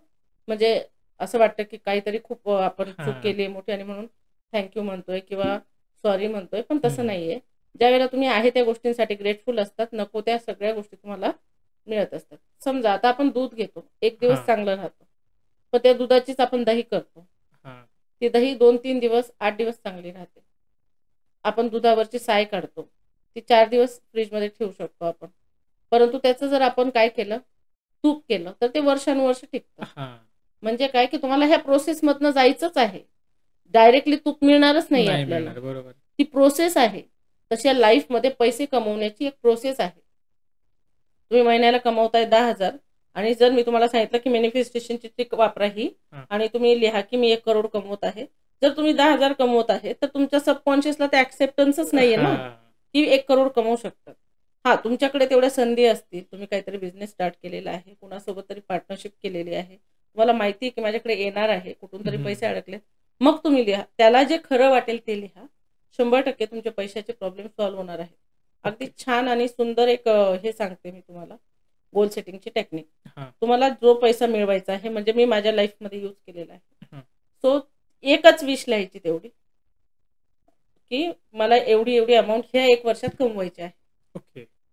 म्हणजे असं वाटतं की काहीतरी खूप आपण चूक केली आहे मोठी आणि म्हणून थँक्यू म्हणतोय किंवा सॉरी म्हणतोय, पण तसं नाहीये. ज्या वेळेला तुम्ही आहे त्या गोष्टींसाठी ग्रेटफुल असतात, नको त्या सगळ्या गोष्टी तुम्हाला मिळत असतात. समजा आता आपण दूध घेतो, 1 दिवस चांगलं राहतं, पण त्या दुधाचीच आपण दही करतो. ती दही 2-3 दिवस 8 दिवस चांगली राहते. आपण दुधावरची साय काढतो, ती 4 दिवस फ्रीजमध्ये ठेवू शकतो आपण. परंतु त्याचं जर आपण काय केलं, तूप केलं, तर ते वर्षानुवर्ष टिकतं. म्हणजे काय की तुम्हाला ह्या प्रोसेस मधनं जायचंच आहे. डायरेक्टली तूप मिळणारच नाही आपल्याला. बरोबर. ती प्रोसेस आहे. तशा लाईफ मध्ये पैसे कमवण्याची एक प्रोसेस आहे. तुम्ही महिन्याला कमवताय 10,000 आणि जर मी तुम्हाला सांगितलं की मॅनिफेस्टेशनची ट्रिक वापरा ही आणि तुम्ही लिहा की मी 1 करोड कमवत आहे, जर तुम्ही 10,000 कमवत आहे तर तुमच्या सबकॉन्शियसला ते ऍक्सेप्टन्सच नाहीये ना की 1 करोड कमवू शकतात. तुमच्याकडे तेवढ्या संधी असतील, तुम्ही काहीतरी बिझनेस स्टार्ट केलेला आहे, कुणासोबत तरी पार्टनरशिप केलेली आहे, तुम्हाला माहिती आहे की माझ्याकडे येणार आहे, कुठून तरी पैसे अडकले, मग तुम्ही लिहा. त्याला जे खरं वाटेल ते लिहा. 100% तुमच्या पैशाचे प्रॉब्लेम सॉल्व्ह होणार आहे. अगदी छान आणि सुंदर एक हे सांगते मी तुम्हाला, गोल सेटिंगची टेक्निक. तुम्हाला जो पैसा मिळवायचा आहे, म्हणजे मी माझ्या लाईफ मध्ये यूज केलेला आहे. सो एकच विश लिहायची तेवढी की मला एवढी अमाऊंट ह्या 1 वर्षात कमवायची आहे.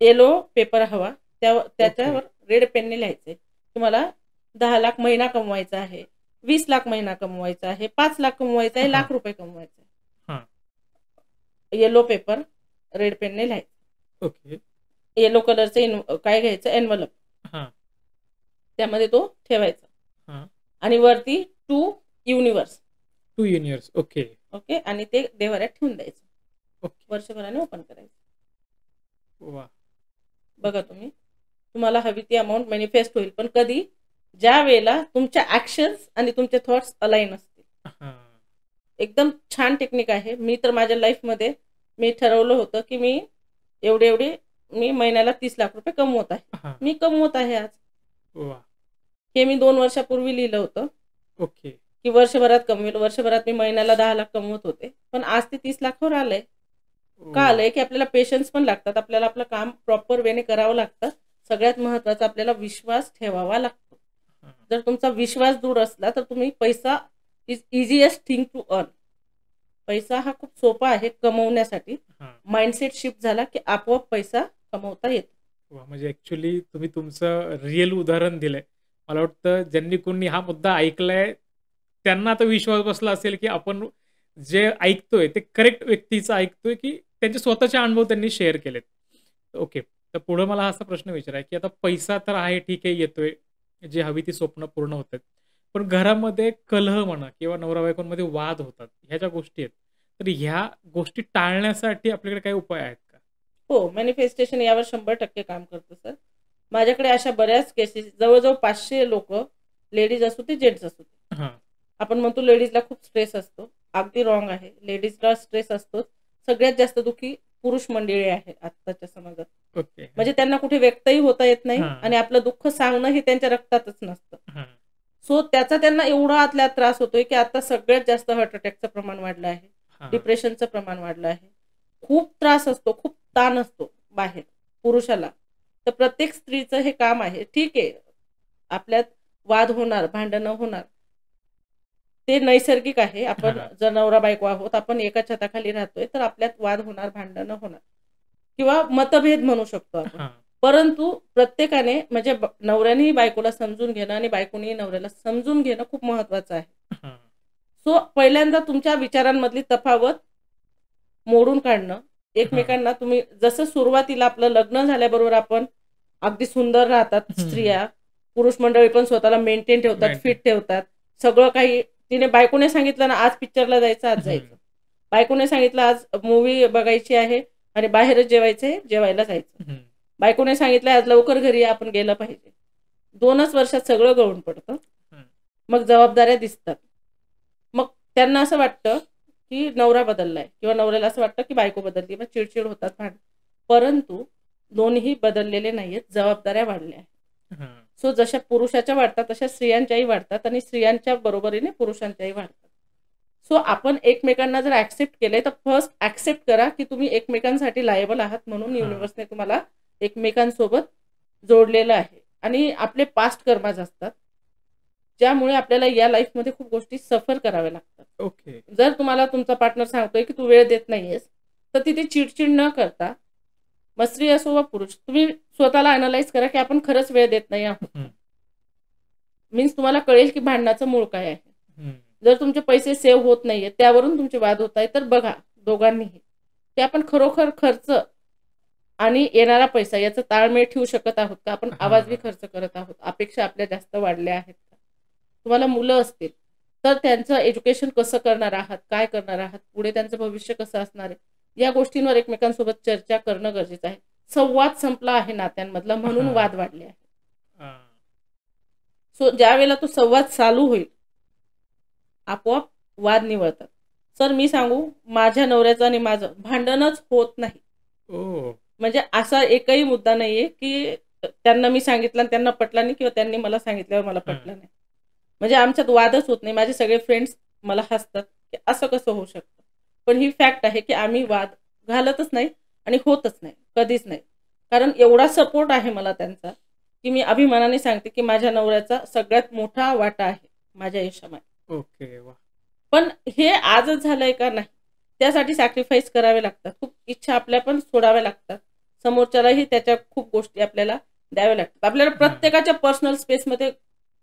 येलो पेपर हवा, त्याच्यावर रेड पेनने लिहायचंय की मला 10 लाख महिना कमवायचा आहे, 20 लाख महिना कमवायचा आहे, 5 लाख कमवायचा आहे, लाख रुपये कमवायचा आहे. येलो पेपर रेड पेनने लिहायचं. ओके. येलो कलरचं काय घ्यायचं, एनव्हलप, त्यामध्ये तो ठेवायचा आणि वरती टू युनिवर्स. Okay okay. आणि ते देव्हाऱ्यात ठेवून द्यायचं. वर्षभराने ओपन करायचं. वा. बघा तुम्हाला हवी ती अमाऊंट मॅनिफेस्ट होईल, पण कधी, ज्या वेळेला तुमच्या ऍक्शन्स आणि तुमचे थॉट्स अलाइन असतील. एकदम छान टेक्निक आहे. मी तर माझ्या लाईफमध्ये मी ठरवलं होतं की मी एवढे मी महिन्याला 30 लाख रुपये कमवत आहे. मी कमवत आहे आज. हे मी 2 वर्षापूर्वी लिहिलं होतं. ओके. की वर्षभरात कमवेल. वर्षभरात मी महिन्याला 10 लाख कमवत होते, पण आज ते 30 लाखावर आलंय. का आलंय की आपल्याला पेशन्स पण लागतात, आपल्याला आपलं काम प्रॉपर वेने करावं लागतं. सगळ्यात महत्वाचं आपल्याला विश्वास ठेवावा लागतो. जर तुमचा विश्वास दूर असला तर तुम्ही पैसा is easiest thing to earn. पैसा हा खूप सोपा आहे कमवण्यासाठी. माइंडसेट शिफ्ट झाला की आपोआप पैसा कमवता येतो. म्हणजे ऍक्च्युली तुम्ही तुमचं रिअल उदाहरण दिलंय. मला वाटतं ज्यांनी कोणी हा मुद्दा ऐकलाय त्यांना आता विश्वास बसला असेल की आपण जे ऐकतोय ते करेक्ट व्यक्तीचं ऐकतोय, की त्यांचे स्वतःचे अनुभव त्यांनी शेअर केलेत. ओके. तर पुढे मला असा प्रश्न विचारायचा की आता पैसा तर आहे, ठीक आहे, येतोय, जे हवी ती स्वप्न पूर्ण होतात, पण घरामध्ये कलह म्हणा किंवा नवरा बायकोंमध्ये वाद होतात, ह्या ज्या गोष्टी आहेत, तर ह्या गोष्टी टाळण्यासाठी आपल्याकडे काही उपाय आहेत का? हो, मॅनिफेस्टेशन यावर 100% काम करतं सर. माझ्याकडे अशा बऱ्याच केसेस, जवळजवळ 500 लोक, लेडीज असू ते जेंट्स असू ते. आपण म्हणतो लेडीजला खूप स्ट्रेस असतो, अगदी रॉंग आहे. लेडीजला स्ट्रेस असतो. सगळ्यात जास्त दुखी पुरुष मंडळी आहे आताच्या समाजात. म्हणजे त्यांना कुठे व्यक्तही होता येत नाही आणि आपलं दुःख सांगणं हे त्यांच्या रक्तातच नसतं. सो त्याचा त्यांना एवढा आतल्यात त्रास होतोय की आता सगळ्यात जास्त हार्ट अटॅकचं प्रमाण वाढलं आहे, डिप्रेशनचं प्रमाण वाढलं आहे. खूप त्रास असतो, खूप ताण असतो बाहेर पुरुषाला. तर प्रत्येक स्त्रीचं हे काम आहे. ठीक आहे, आपल्यात वाद होणार, भांडणं होणार, ते नैसर्गिक आहे. आपण जर नवरा बायको आहोत, आपण एका छताखाली राहतोय, तर आपल्यात वाद होणार, भांडणं होणार किंवा मतभेद म्हणू शकतो आपण. परंतु प्रत्येकाने म्हणजे नवऱ्यानेही बायकोला समजून घेणं आणि बायकोनेही नवऱ्याला समजून घेणं खूप महत्वाचं आहे. सो पहिल्यांदा तुमच्या विचारांमधली तफावत मोडून काढणं. एकमेकांना तुम्ही जसं सुरुवातीला आपलं लग्न झाल्याबरोबर आपण अगदी सुंदर राहतात स्त्रिया, पुरुष मंडळी पण स्वतःला मेंटेन ठेवतात, फिट ठेवतात. सगळं काही तिने बायकोने सांगितलं ना, आज पिक्चरला जायचं, आज जायचं. बायकोने सांगितलं आज मूवी बघायची आहे आणि बाहेरच जेवायचंय, जेवायला जायचं. बायकोने सांगितलं आज लवकर घरी आपण गेलं पाहिजे. 2च वर्षात सगळं गळून पडतं. मग जबाबदाऱ्या दिसतात. मग त्यांना असं वाटतं की नवरा बदललाय किंवा नवऱ्याला असं वाटतं की बायको बदलली, मग चिडचिड होतात, भांडण. परंतु दोन्ही बदललेले नाहीयेत, जबाबदाऱ्या वाढल्या आहेत. सो जशा पुरुषाच्या वाढतात तशा स्त्रियांच्याही वाढतात आणि स्त्रियांच्या बरोबरीने पुरुषांच्याही वाढतात. सो आपण एकमेकांना जर ऍक्सेप्ट केले तर फर्स्ट ऍक्सेप्ट करा की तुम्ही एकमेकांसाठी लायबल आहात, म्हणून युनिव्हर्सने तुम्हाला एकमेकांसोबत जोडलेलं आहे. आणि आपले पास्ट कर्माज असतात ज्यामुळे आपल्याला या लाईफमध्ये खूप गोष्टी सफर कराव्या लागतात. ओके. जर तुम्हाला तुमचा पार्टनर सांगतोय की तू वेळ देत नाहीयेस, तर तिथे चिडचिड न करता, मग स्त्री असो वा पुरुष, तुम्ही स्वतःला अनालाइज करा की आपण खरंच वेळ देत नाही आहोत. मीन्स तुम्हाला कळेल की भांडणाचं मूळ काय आहे. जर तुमचे पैसे सेव्ह होत नाहीये, त्यावरून तुमचे वाद होत आहे, तर बघा दोघांनीही ते आपण खरोखर खर्च आणि येणारा पैसा याचा ताळमेळ ठेवू शकत आहोत का. आपण आवाजवी खर्च करत आहोत, अपेक्षा आपल्या जास्त वाढल्या आहेत का. तुम्हाला मुलं असतील तर त्यांचं एज्युकेशन कसं करणार आहात, काय करणार आहात, पुढे त्यांचं भविष्य कसं असणार आहे, या गोष्टींवर एकमेकांसोबत चर्चा करणं गरजेचं आहे. संवाद संपला आहे नात्यांमधला, म्हणून वाद वाढले आहे. सो ज्या वेळेला तो संवाद चालू होईल आपोआप वाद निवळतात. सर मी सांगू, माझ्या नवऱ्याचं आणि माझं भांडणच होत नाही. म्हणजे असा एकही मुद्दा नाहीये की त्यांना मी सांगितलं आणि त्यांना पटला नाही किंवा त्यांनी मला सांगितल्यावर मला पटलं नाही. म्हणजे आमच्यात वादच होत नाही. माझे सगळे फ्रेंड्स मला हसतात की असं कसं होऊ शकतं, पण ही फॅक्ट आहे की आम्ही वाद घालतच नाही आणि होतच नाही, कधीच नाही. कारण एवढा सपोर्ट आहे मला त्यांचा की मी अभिमानाने सांगते की माझ्या नवऱ्याचा सगळ्यात मोठा वाटा आहे माझ्या यशामध्ये. ओके. पण हे आजच झालंय का, नाही. त्यासाठी सॅक्रिफाईस करावे लागतात, खूप इच्छा आपल्या पण सोडाव्या लागतात, समोरच्यालाही त्याच्या खूप गोष्टी आपल्याला द्याव्या लागतात. आपल्याला प्रत्येकाच्या पर्सनल स्पेसमध्ये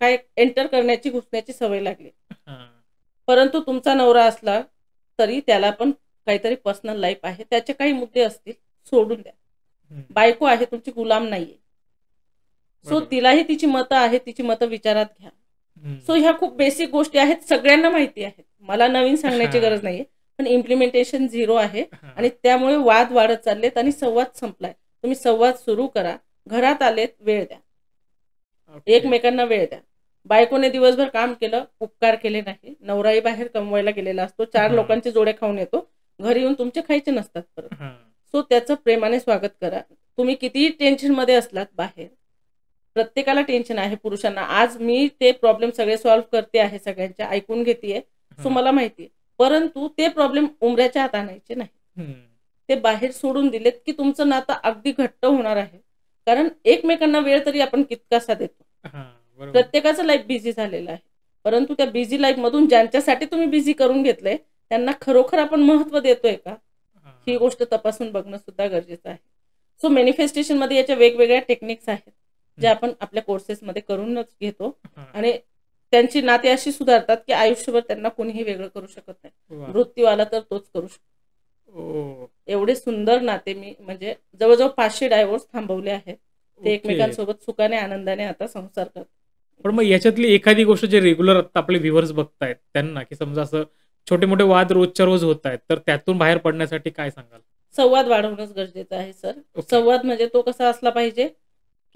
काय एंटर करण्याची घुसण्याची सवय लागली. हां. परंतु तुमचा नवरा असला तरी त्याला पण काहीतरी पर्सनल लाईफ आहे, त्याचे काही मुद्दे असतील, सोडून द्या. हं. बायको आहे, तुमची गुलाम नाहीये. सो बरोबर. तिलाही तिची मतं आहेत, तिची मतं विचारात घ्या. हं. सो ह्या खूप बेसिक गोष्टी आहेत, सगळ्यांना माहिती आहेत. मला नवीन सांगण्याची हां. गरज नाहीये. पण इम्प्लिमेंटेशन 0 आहे हां. आणि त्यामुळे वाद वाढत चाललेत आणि संवाद संपलाय. तुम्ही संवाद सुरू करा. घरात आलेत, वेळ द्या. ओके. एकमेकांना वेळ द्या. बायकोने दिवसभर काम केलं, उपकार केले नाही. नवराही बाहेर कमवायला गेलेला असतो. 4 हां. लोकांचे जोडे खाऊन येतो. घरी येऊन तुमचे खायचे नसतात परत. हां. सो त्याचं प्रेमाने स्वागत करा. तुम्ही कितीही टेन्शनमध्ये असलात बाहेर, प्रत्येकाला टेन्शन आहे पुरुषांना. आज मी ते प्रॉब्लेम सगळे सॉल्व्ह करते आहे, सगळ्यांच्या ऐकून घेतेय. सो हां. मला माहिती आहे. परंतु ते प्रॉब्लेम उमऱ्याच्या आत आणायचे नाही. हं. ते बाहेर सोडून दिलेत, की तुमचं नातं अगदी घट्ट होणार आहे. कारण एकमेकांना वेळ तरी आपण कितकासा देतो. हां. बरोबर. प्रत्येकाचं लाईफ बिझी झालेलं आहे. परंतु त्या बिझी लाईफमधून ज्यांच्यासाठी तुम्ही बिझी करून घेतलंय, त्यांना खरोखर आपण महत्त्व देतोय का? ही हां. गोष्ट तपासून बघणं सुद्धा गरजेचं आहे. सो मॅनिफेस्टेशनमध्ये याच्या वेगवेगळ्या टेक्निक्स आहेत, ज्या आपण आपल्या कोर्सेसमध्ये करूनच घेतो हां. आणि त्यांची नाती अशी सुधारतात, की आयुष्यभर त्यांना कोणीही वेगळं करू शकत नाही. वाह! मृत्यू आला तर तोच करू शकतो. ओह! एवढे सुंदर नाते मी म्हणजे जवळ-जवळ 500 डायव्होर्स थांबवले आहेत. ते ओके. एकमेकांसोबत सुखाने, आनंदाने आता संसार करतात. पण मग याच्यातली एखादी गोष्ट जे रेग्युलर आता आपले व्ह्यूअर्स बघतायत त्यांना, की समजा असं छोटे-मोठे वाद रोजच्या रोज होतायत, तर त्यातून बाहेर पडण्यासाठी काय सांगाल? संवाद वाढवणंच गरजेचं आहे सर. ओके. संवाद म्हणजे तो कसा असला पाहिजे,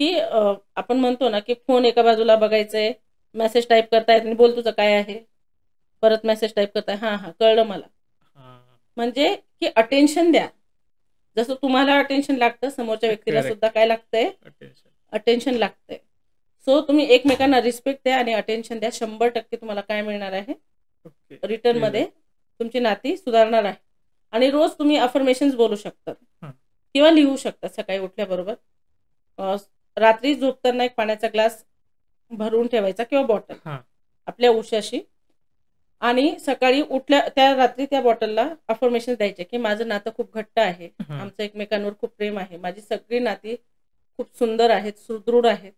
की आपण म्हणतो ना, की फोन एका बाजूला बघायचंय, मेसेज टाइप करतायत आणि बोल तुझं काय आहे? परत मेसेज टाइप करताय, हां, हां, कळलं मला. हां. म्हणजे की अटेन्शन द्या. जसं तुम्हाला अटेन्शन लागतं, समोरच्या व्यक्तीला करेक्ट. सुद्धा काय लागतंय? अटेन्शन. अटेन्शन लागतंय. सो तुम्ही एकमेकांना रिस्पेक्ट द्या आणि अटेन्शन द्या. 100% तुम्हाला काय मिळणार आहे? ओके. रिटर्नमध्ये तुमची नाती सुधारणार आहे. आणि रोज तुम्ही अफर्मेशन्स बोलू शकता हां. किंवा लिहू शकता सकाळी उठल्याबरोबर. अ, रात्री झोपताना एक पाण्याचा ग्लास भरून ठेवायचा किंवा बॉटल हां. आपल्या उशाशी आणि सकाळी उठल्या त्या रात्री त्या बॉटलला अफर्मेशन्स द्यायचे, की माझं नातं खूप घट्ट आहे. हां. आमचं एकमेकांवर खूप प्रेम आहे. माझी सगळी नाती खूप सुंदर आहेत, सुदृढ आहेत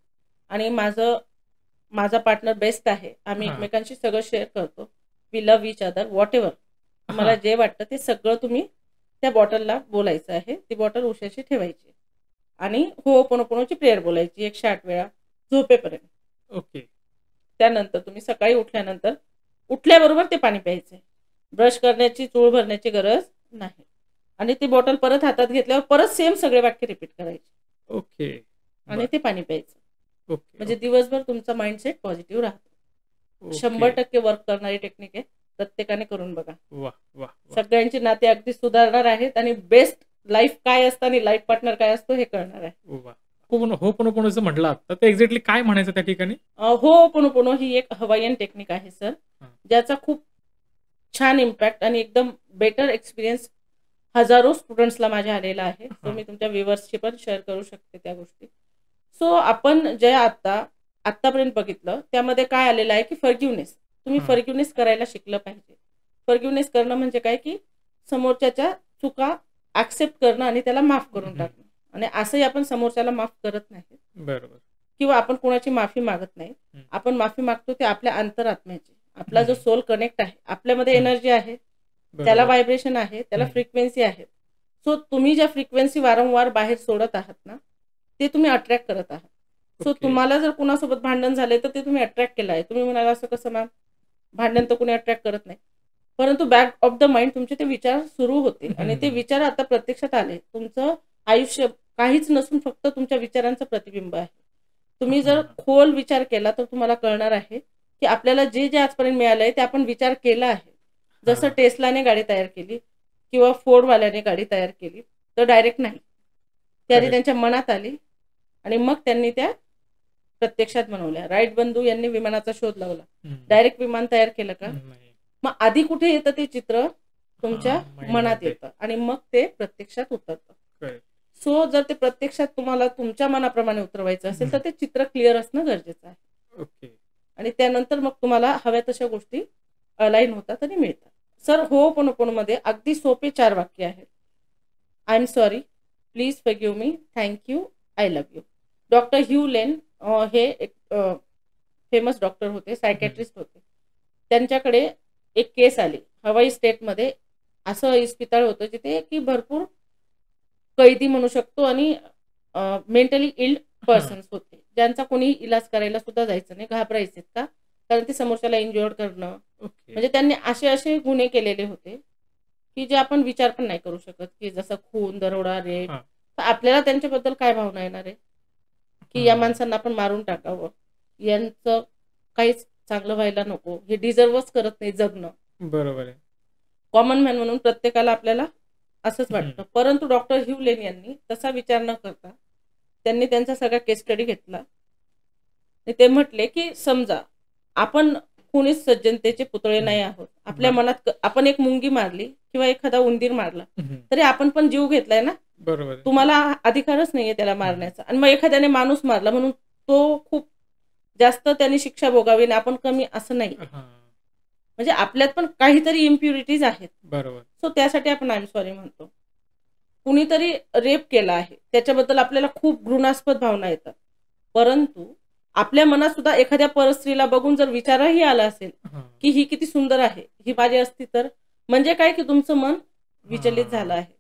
आणि माझा पार्टनर बेस्ट आहे. आम्ही हां. एकमेकांशी सगळं शेअर करतो. We love each other whatever. तुम्हाला हां. जे वाटतं ते सगळं तुम्ही त्या बॉटलला बोलायचं आहे. ती बॉटल उशाशी ठेवायची आणि होओपोनोपोनोची प्रेयर बोलायची 108 वेळा झोपेपर्यंत. ओके. त्यानंतर तुम्ही सकाळी उठल्याबरोबर ते पाणी प्यायचं आहे. ब्रश करण्याची, चूळ भरण्याची गरज नाही. आणि ती बॉटल परत हातात घेतल्यावर परत सेम सगळे वाक्य रिपीट करायचे ओके. आणि बरं. ते पाणी प्यायचं. ओके. म्हणजे ओके. दिवसभर तुमचा माइंडसेट पॉझिटिव्ह राहतो. ओके. 100% वर्क करणारी टेक्निक आहे. प्रत्येकाने करून बघा. वाह! वाह! वाह! सगळ्यांची नाती अगदी सुधारणार आहेत आणि बेस्ट लाईफ काय असतं आणि लाईफ पार्टनर काय असतो हे कळणार आहे. वाह! होपोनोपोनोचं म्हटलं आता, तर एक्झॅक्टली काय म्हणायचं त्या ठिकाणी? होओपोनोपोनो ही एक हवाईयन टेक्निक आहे सर, हां. ज्याचा खूप छान इम्पॅक्ट आणि एकदम बेटर एक्सपिरियन्स हजारो स्टुडंट्सला माझ्या आलेला आहे. तो हां. मी तुमच्या व्ह्यूअर्सशी पण शेअर करू शकते त्या गोष्टी. सो आपण जे आत्तापर्यंत बघितलं त्यामध्ये काय आलेलं आहे, की फॉरगिव्हनेस. तुम्ही हां. फॉरगिव्हनेस करायला शिकलं पाहिजे. फॉरगिव्हनेस करणं म्हणजे काय, की समोरच्याच्या चुका ॲक्सेप्ट करणं आणि त्याला माफ करून हं. टाकणं. आणि असंही आपण समोरच्याला माफ करत नाही बरोबर. किंवा आपण कोणाची माफी मागत नाही. हं. आपण माफी मागतो ते आपल्या अंतरात्म्याची. आपला जो हं. सोल कनेक्ट आहे, आपल्यामध्ये हं. एनर्जी आहे, त्याला बरोबर. व्हायब्रेशन आहे, त्याला हं. फ्रिक्वेन्सी आहे. सो तुम्ही ज्या फ्रिक्वेन्सी वारंवार बाहेर सोडत आहात ना, ते तुम्ही अट्रॅक्ट करत आहात. So okay. तुम्हाला जर कुणासोबत भांडण झालंय, तर ते तुम्ही अट्रॅक्ट केलं आहे. तुम्ही म्हणाल, "असं कसं मॅम? भांडण तर कुणी अट्रॅक्ट करत नाही." परंतु बॅक ऑफ द माइंड तुमचे ते विचार सुरू होतील आणि ते हं. विचार आता प्रत्यक्षात आले. तुमचं आयुष्य काहीच नसून फक्त तुमच्या विचारांचं प्रतिबिंब आहे. तुम्ही जर हां. खोल विचार केला तर तुम्हाला कळणार आहे, की आपल्याला जे आजपर्यंत मिळालंय ते आपण विचार केला आहे. जसं हां. टेस्लाने गाडी तयार केली किंवा फोर्डवाल्याने गाडी तयार केली, तर डायरेक्ट नाही. ती आधी करेक्ट. त्यांच्या मनात आली आणि मग त्यांनी त्या प्रत्यक्षात बनवल्या. राईट बंधू यांनी विमानाचा शोध लावला. हं. डायरेक्ट विमान तयार केलं का? नाही. मग आधी कुठे येतं ते चित्र? तुमच्या हां. मनात माइंडमध्ये. येतं आणि मग ते प्रत्यक्षात उतरतं. करेक्ट. सो जर ते प्रत्यक्षात तुम्हाला तुमच्या मनाप्रमाणे उतरवायचं असेल, तर ते चित्र क्लिअर असणं गरजेचं आहे. ओके. आणि त्यानंतर मग तुम्हाला हव्या तशा गोष्टी अलाईन होतात आणि मिळतात. सर होओपोनोपोनोमध्ये अगदी सोपे 4 वाक्य आहेत. I am sorry, please forgive me, thank you, I love you. Doctor Hew Len हे एक फेमस डॉक्टर होते, सायकॅट्रिस्ट होते. त्यांच्याकडे एक केस आली. हवाई स्टेटमध्ये असं इस्पितळ होतं जिथे की भरपूर कैदी म्हणू शकतो आणि मेंटली इल्ड पर्सन्स होते, ज्यांचा कोणी इलाज करायला सुद्धा जायचं नाही, घाबरायचे का, कारण ते समोरच्याला इंज्युअर्ड करणं. म्हणजे त्यांनी असे असे गुन्हे केलेले होते की जे आपण विचार पण नाही करू शकत, की जसं खून, दरोडा, रेप. तर आपल्याला त्यांच्याबद्दल काय भावना येणार आहे की या माणसांना आपण मारून टाकावं, यांचं काहीच चांगलं व्हायला नको, हे डिझर्वच करत नाही जगणं. बरोबर आहे. कॉमन मॅन म्हणून प्रत्येकाला आपल्याला असंच वाटतं. परंतु डॉक्टर ह्यू लेन यांनी तसा विचार न करता त्यांनी त्यांचा सगळा केस स्टडी घेतला आणि ते म्हटले की समजा आपण कोणीच सज्जनतेचे पुतळे नाही आहोत. आपल्या मनात आपण एक मुंगी मारली किंवा एखादा उंदीर मारला तरी आपण पण जीव घेतलाय ना. बरोबर. तुम्हाला अधिकारच नाहीये त्याला मारण्याचा. आणि मग एखाद्याने माणूस मारला म्हणून तो खूप जास्त त्यांनी शिक्षा भोगावी आणि आपण कमी असं नाही. म्हणजे आपल्यात पण काहीतरी इम्प्युरिटीज आहेत. बरोबर. सो त्यासाठी आपण आय एम सॉरी म्हणतो. कुणीतरी रेप केला आहे त्याच्याबद्दल आपल्याला खूप घृणास्पद भावना येतात, परंतु आपल्या मनात सुद्धा एखाद्या परस्त्रीला बघून जर विचारही आला असेल की ही किती सुंदर आहे, ही माझी असती तर, म्हणजे काय की तुमचं मन विचलित झालं आहे.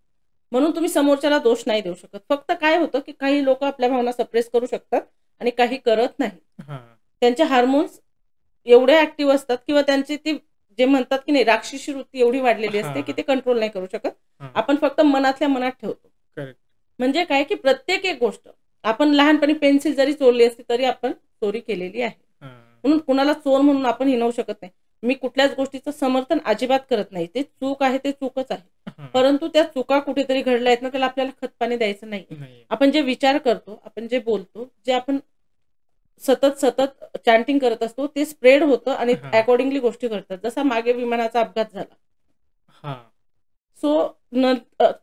म्हणून तुम्ही समोरच्याला दोष नाही देऊ शकत. फक्त काय होतं की काही लोक आपल्या भावना सप्रेस करू शकतात आणि काही करत नाही. त्यांचे हार्मोन्स एवढे ऍक्टिव्ह असतात किंवा त्यांची ती जे म्हणतात की नाही राक्षसी वृत्ती एवढी वाढलेली असते की ते कंट्रोल नाही करू शकत. आपण फक्त मनातल्या मनात ठेवतो. म्हणजे काय की प्रत्येक एक गोष्ट आपण लहानपणी पेन्सिल जरी चोरली असती तरी आपण चोरी केलेली आहे. म्हणून कुणाला चोर म्हणून आपण हिणवू शकत नाही. मी कुठल्याच गोष्टीचं समर्थन अजिबात करत नाही. ते चूक आहे, ते चूकच आहे. परंतु त्या चुका कुठेतरी घडल्या आहेत ना, त्याला आपल्याला खतपाणी द्यायचं नाही. आपण जे विचार करतो, आपण जे बोलतो, जे आपण सतत चॅन्टिंग करत असतो ते स्प्रेड होतं आणि अकॉर्डिंगली गोष्टी घडतात. जसा मागे विमानाचा अपघात झाला. सो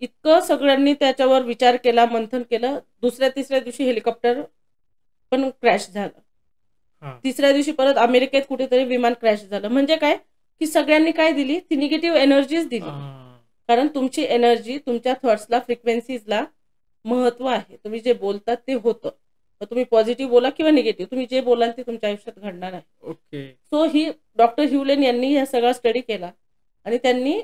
इतकं सगळ्यांनी त्याच्यावर विचार केला, मंथन केलं. दुसऱ्या तिसऱ्या दिवशी हेलिकॉप्टर पण क्रॅश झालं. तिसऱ्या दिवशी परत अमेरिकेत कुठेतरी विमान क्रॅश झालं. म्हणजे काय की सगळ्यांनी काय दिली, ती निगेटिव्ह एनर्जीज दिली. कारण तुमची एनर्जी, तुमच्या थॉट्सला, फ्रिक्वेन्सीजला महत्व आहे. तुम्ही जे बोलतात ते होतं. तुम्ही पॉझिटिव्ह बोला किंवा निगेटिव्ह, तुम्ही जे बोलाल ते तुमच्या आयुष्यात घडणार आहे. ओके. सो ही डॉक्टर ह्यू लेन यांनी हा सगळा स्टडी केला आणि त्यांनी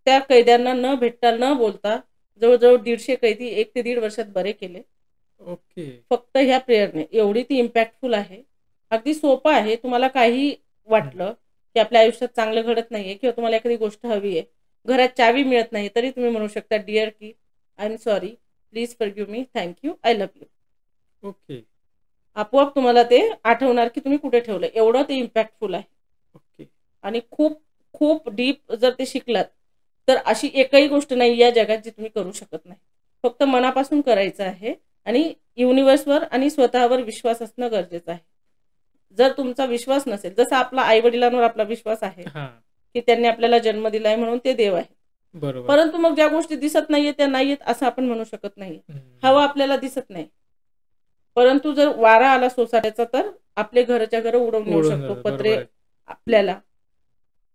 त्या कैद्यांना न भेटता न बोलता जवळजवळ 150 कैदी 1 ते 1.5 वर्षात बरे केले. ओके. फक्त ह्या प्रेयरने. एवढी ती इम्पॅक्टफुल आहे. अगदी सोपं आहे. तुम्हाला काही वाटलं की आपल्या आयुष्यात चांगलं घडत नाहीये किंवा तुम्हाला एखादी गोष्ट हवी आहे, घरात चावी मिळत नाही, तरी तुम्ही म्हणू शकता डिअर की I am sorry, please forgive me, thank you, I love you. Okay. आपोआप तुम्हाला ते आठवणार की तुम्ही कुठे ठेवलं. एवढं ते इम्पॅक्टफुल आहे. ओके. आणि खूप खूप डीप जर ते शिकलात तर अशी एकही गोष्ट नाही या जगात जी तुम्ही करू शकत नाही. फक्त मनापासून करायचं आहे आणि युनिव्हर्सवर आणि स्वतःवर विश्वास असणं गरजेचं आहे. जर तुमचा विश्वास नसेल, जसा आपला आई वडिलांवर आपला विश्वास आहे की त्यांनी आपल्याला जन्म दिलाय म्हणून ते देव आहे, बरोबर, परंतु मग ज्या गोष्टी दिसत नाहीये त्या नाहीयेत असं आपण म्हणू शकत नाही. हवा आपल्याला दिसत नाही, परंतु जर वारा आला सोसाट्याचा तर आपले घरच्या घर उडवून नेऊ शकतो. पत्रे आपल्याला,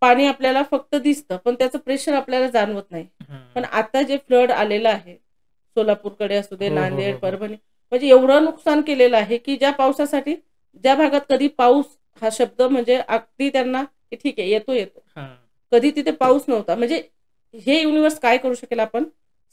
पाणी आपल्याला फक्त दिसतं पण त्याचं प्रेशर आपल्याला जाणवत नाही. पण आता जे फ्लड आलेलं आहे सोलापूरकडे असू दे, नांदेड, परभणी, म्हणजे एवढं नुकसान केलेलं आहे की ज्या पावसासाठी, ज्या भागात कधी पाऊस हा शब्द म्हणजे अगदी त्यांना ठीक आहे येतो, कधी तिथे पाऊस नव्हता. म्हणजे हे युनिव्हर्स काय करू शकेल आपण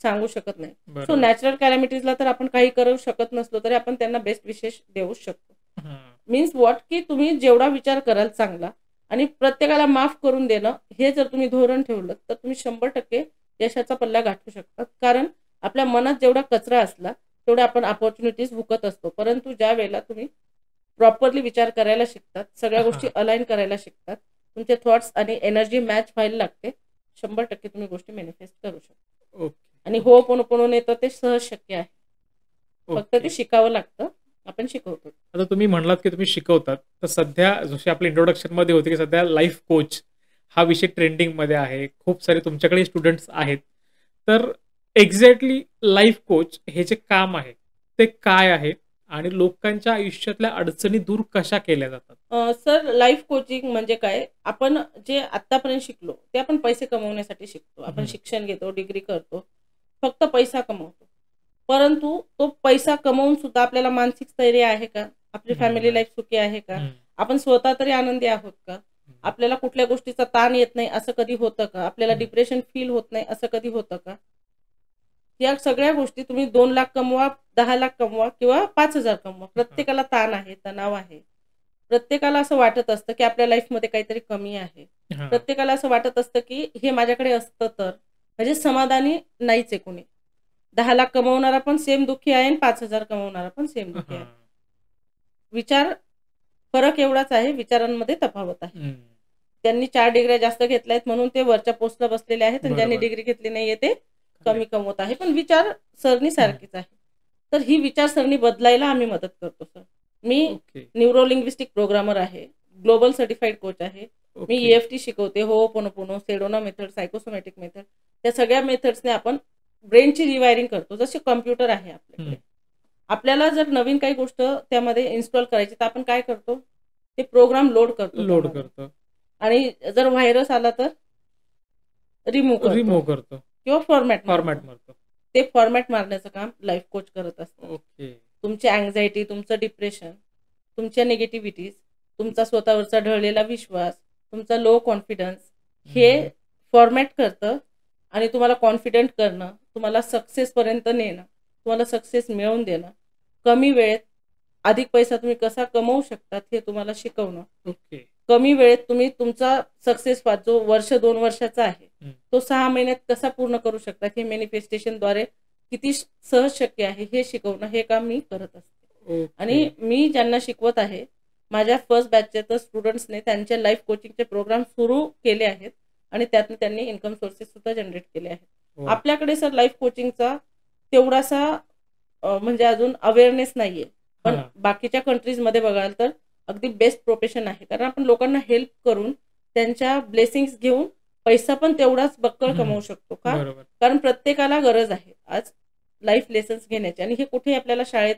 सांगू शकत नाही. सो नॅचरल कॅलॅमिटीजला तर आपण काही करू शकत नसलो तरी आपण त्यांना बेस्ट विशेष देऊ शकतो. मीन्स व्हॉट की तुम्ही जेवढा विचार कराल चांगला आणि प्रत्येकाला माफ करून देणं, हे जर तुम्ही धोरण ठेवलं तर तुम्ही 100% यशाचा पल्ला गाठू शकतात. कारण आपल्या मनात जेवढा कचरा असला तेवढा आपण अपॉर्च्युनिटीज हुकत असतो. परंतु ज्या वेळेला तुम्ही प्रॉपरली विचार करायला शिकतात, सगळ्या गोष्टी अलाइन करायला शिकतात, तुमचे थॉट्स आणि एनर्जी मॅच व्हायला लागते, 100% तुम्ही गोष्टी मॅनिफेस्ट करू शकता. आणि होपोनोपोनो तर ते सहज शक्य आहे. फक्त ते शिकावं लागतं, आपण शिकवतो. आता तुम्ही म्हणलात की तुम्ही शिकवतात, तर सध्या जसे आपल्या इंट्रोडक्शन मध्ये होते की सध्या लाईफ कोच हा विषय ट्रेंडिंग मध्ये आहे. खूप सारे तुमच्याकडे स्टुडंट्स आहेत. तर एक्झॅक्टली लाईफ कोच हे जे काम आहे ते काय आहे आणि लोकांच्या आयुष्यातल्या अडचणी दूर कशा केल्या जातात? सर, लाईफ कोचिंग म्हणजे काय, आपण जे आतापर्यंत शिकलो ते आपण पैसे कमवण्यासाठी शिकतो. आपण शिक्षण घेतो, डिग्री करतो, फक्त पैसा कमवतो. परंतु तो पैसा कमवून सुद्धा आपल्याला मानसिक स्थैर्य आहे का, आपली फॅमिली लाईफ सुखी आहे का, आपण स्वतः तरी आनंदी आहोत का? आपल्याला कुठल्या गोष्टीचा ताण येत नाही असं कधी होतं का? आपल्याला डिप्रेशन फील होत नाही असं कधी होतं का? या सगळ्या गोष्टी तुम्ही 2 लाख कमवा, 10 लाख कमवा किंवा 5,000 कमवा. प्रत्येकाला ताण आहे, तणाव आहे. प्रत्येकाला असं वाटत असतं, की आपल्या लाईफमध्ये काहीतरी कमी आहे. प्रत्येकाला असं वाटत असतं, की हे माझ्याकडे असतं तर. म्हणजे समाधानी नाहीच आहे कोणी. 10 लाख कमवणारा पण सेम दुःखी आहे आणि 5,000 कमवणारा पण सेम दुःखी आहे. विचार फरक एवढाच आहे, विचारांमध्ये तफावत आहे. त्यांनी 4 डिग्र्या जास्त घेतल्यात म्हणून ते वरच्या पोस्टला बसलेले आहेत आणि ज्यांनी डिग्री घेतली नाहीये ते कमी कमवत आहे. पण विचार सरणी सारखीच आहे. तर ही विचारसरणी बदलायला आम्ही मदत करतो सर. मी न्यूरो लिंग्विस्टिक प्रोग्रामर आहे, ग्लोबल सर्टिफाईड कोच आहे. मी EFT शिकवते, होओपोनोपोनो, सेडोना मेथड, सायकोसोमॅटिक मेथड. त्या सगळ्या मेथड्सने आपण ब्रेनची रिवायरिंग करतो. जसे कॉम्प्युटर आहे आपल्याकडे. आपल्याला जर नवीन काही गोष्ट त्यामध्ये इन्स्टॉल करायची तर आपण काय करतो? ते प्रोग्राम लोड करतो. आणि जर व्हायरस आला तर रिमूव्ह करतो किंवा फॉर्मॅट मारतो. ते फॉर्मॅट मारण्याचं काम लाईफ कोच करत असतो. तुमची अँक्झायटी, तुमचं डिप्रेशन, तुमच्या निगेटिव्हिटीज, तुमचा स्वतःवरचा ढळलेला विश्वास, तुमचा लो कॉन्फिडन्स हे फॉर्मॅट करतं आणि तुम्हाला कॉन्फिडंट करणं, तुम्हाला सक्सेसपर्यंत नेणं, तुम्हाला सक्सेस मिळवून देणं, कमी वेळेत अधिक पैसा तुम्ही कसा कमवू शकतात हे तुम्हाला शिकवणं. कमी वेळेत तुम्ही तुमचा सक्सेस जो वर्ष 2 वर्षाचा आहे तो 6 महिन्यात कसा पूर्ण करू शकतात हे मॅनिफेस्टेशनद्वारे किती सहज शक्य आहे हे शिकवणं, हे काम मी करत असते. आणि मी ज्यांना शिकवत आहे, माझ्या फर्स्ट बॅचच्या तर स्टुडंट्सने त्यांच्या लाईफ कोचिंगचे प्रोग्राम सुरू केले आहेत आणि त्यातून त्यांनी इन्कम सोर्सेस सुद्धा जनरेट केले आहेत. आपल्याकडे सर लाईफ कोचिंगचा तेवढासा म्हणजे अजून अवेअरनेस नाहीये, पण बाकीच्या कंट्रीजमध्ये बघाल तर अगदी बेस्ट प्रोफेशन आहे. कारण आपण लोकांना हेल्प करून त्यांच्या ब्लेसिंग्स घेऊन पैसा पण तेवढाच बक्कळ कमवू शकतो का? कारण प्रत्येकाला गरज आहे आज लाईफ लेसन्स घेण्याची आणि हे कुठे आपल्याला शाळेत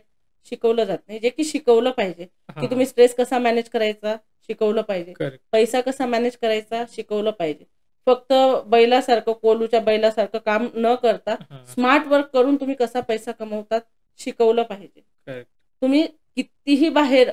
शिकवलं जात नाही, जे की शिकवलं पाहिजे. की तुम्ही स्ट्रेस कसा मॅनेज करायचा शिकवलं पाहिजे, पैसा कसा मॅनेज करायचा शिकवलं पाहिजे. फक्त बैलासारखं, कोलूच्या बैलासारखं काम न करता स्मार्ट वर्क करून तुम्ही कसा पैसा कमवतात शिकवलं पाहिजे. तुम्ही कितीही बाहेर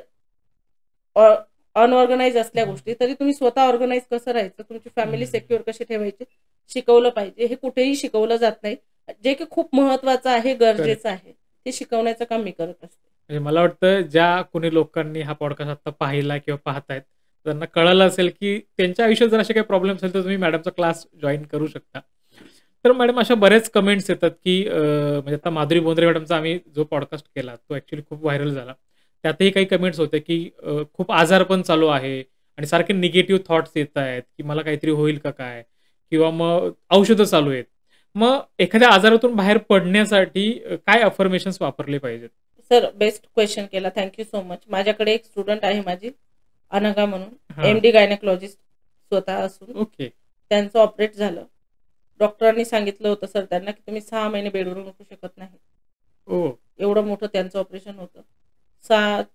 अनऑर्गनाइज असल्या गोष्टी तरी तुम्ही स्वतः ऑर्गनाइज कसं राहायचं, तुमची फॅमिली सेक्युअर कशी ठेवायची शिकवलं पाहिजे. हे कुठेही शिकवलं जात नाही, जे की खूप महत्वाचं आहे, गरजेचं आहे. ते शिकवण्याचं काम मी करत असते. म्हणजे मला वाटतं ज्या कोणी लोकांनी हा पॉडकास्ट आता पाहिला किंवा पाहतायत त्यांना कळलं असेल की त्यांच्या आयुष्यात जर असे काही प्रॉब्लेम असेल तर तुम्ही मॅडमचा क्लास जॉईन करू शकता. तर मॅडम अशा बरेच कमेंट्स येतात की म्हणजे आता माधुरी बोंद्रे मॅडमचा आम्ही जो पॉडकास्ट केला तो ऍक्च्युली खूप व्हायरल झाला. त्यातही काही कमेंट्स होते की खूप आजार पण चालू आहे आणि सारखे निगेटिव्ह थॉट्स येत आहेत की मला काहीतरी होईल का काय, किंवा मग औषधं चालू आहेत. मग एखाद्या आजारातून बाहेर पडण्यासाठी काय अफर्मेशन्स वापरले पाहिजेत? सर बेस्ट क्वेश्चन केला, थँक्यू सो मच. माझ्याकडे एक स्टुडंट आहे माझी अनघा म्हणून, MD गायनेकोलॉजिस्ट स्वतः असून त्यांचं ऑपरेट झालं. डॉक्टरांनी सांगितलं होतं सर त्यांना की तुम्ही 6 महिने बेडवरून उठू शकत नाही. एवढं मोठं त्यांचं ऑपरेशन होतं.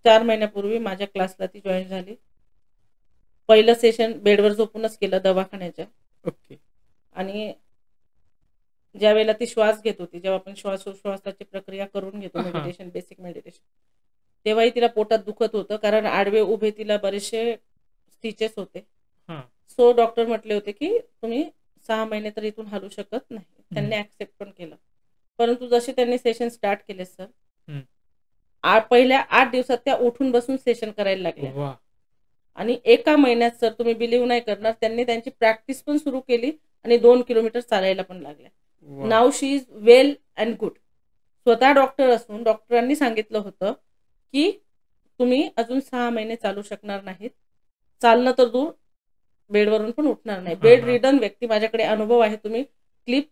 4 महिन्यापूर्वी माझ्या क्लासला ती जॉईन झाली. पहिलं सेशन बेडवर झोपूनच केलं दवाखान्याच्या. आणि ज्या वेळेला ती श्वास घेत होती, जेव्हा आपण श्वासोश्वासाची प्रक्रिया करून घेतो मेडिटेशन, बेसिक मेडिटेशन, तेव्हाही तिला पोटात दुखत होतं कारण आडवे उभे तिला बरेचसे स्टिचेस होते. सो डॉक्टर म्हटले होते की तुम्ही 6 महिने तर इथून हलू शकत नाही. त्यांनी ऍक्सेप्ट पण केलं. परंतु जसे त्यांनी सेशन स्टार्ट केले सर, पहिल्या 8 दिवसात त्या उठून बसून सेशन करायला लागल्या. आणि एका महिन्यात सर तुम्ही बिलीव्ह नाही करणार, त्यांनी त्यांची प्रॅक्टिस पण सुरू केली आणि 2 किलोमीटर चालायला पण लागल्या. Now she is well and good. स्वतः डॉक्टर असून डॉक्टरांनी सांगितलं होतं की तुम्ही अजून 6 महिने चालू शकणार नाहीत. चालणं तर दूर, बेडवरून पण उठणार नाही. बेड रिडन व्यक्ती, माझ्याकडे अनुभव आहे, तुम्ही क्लिप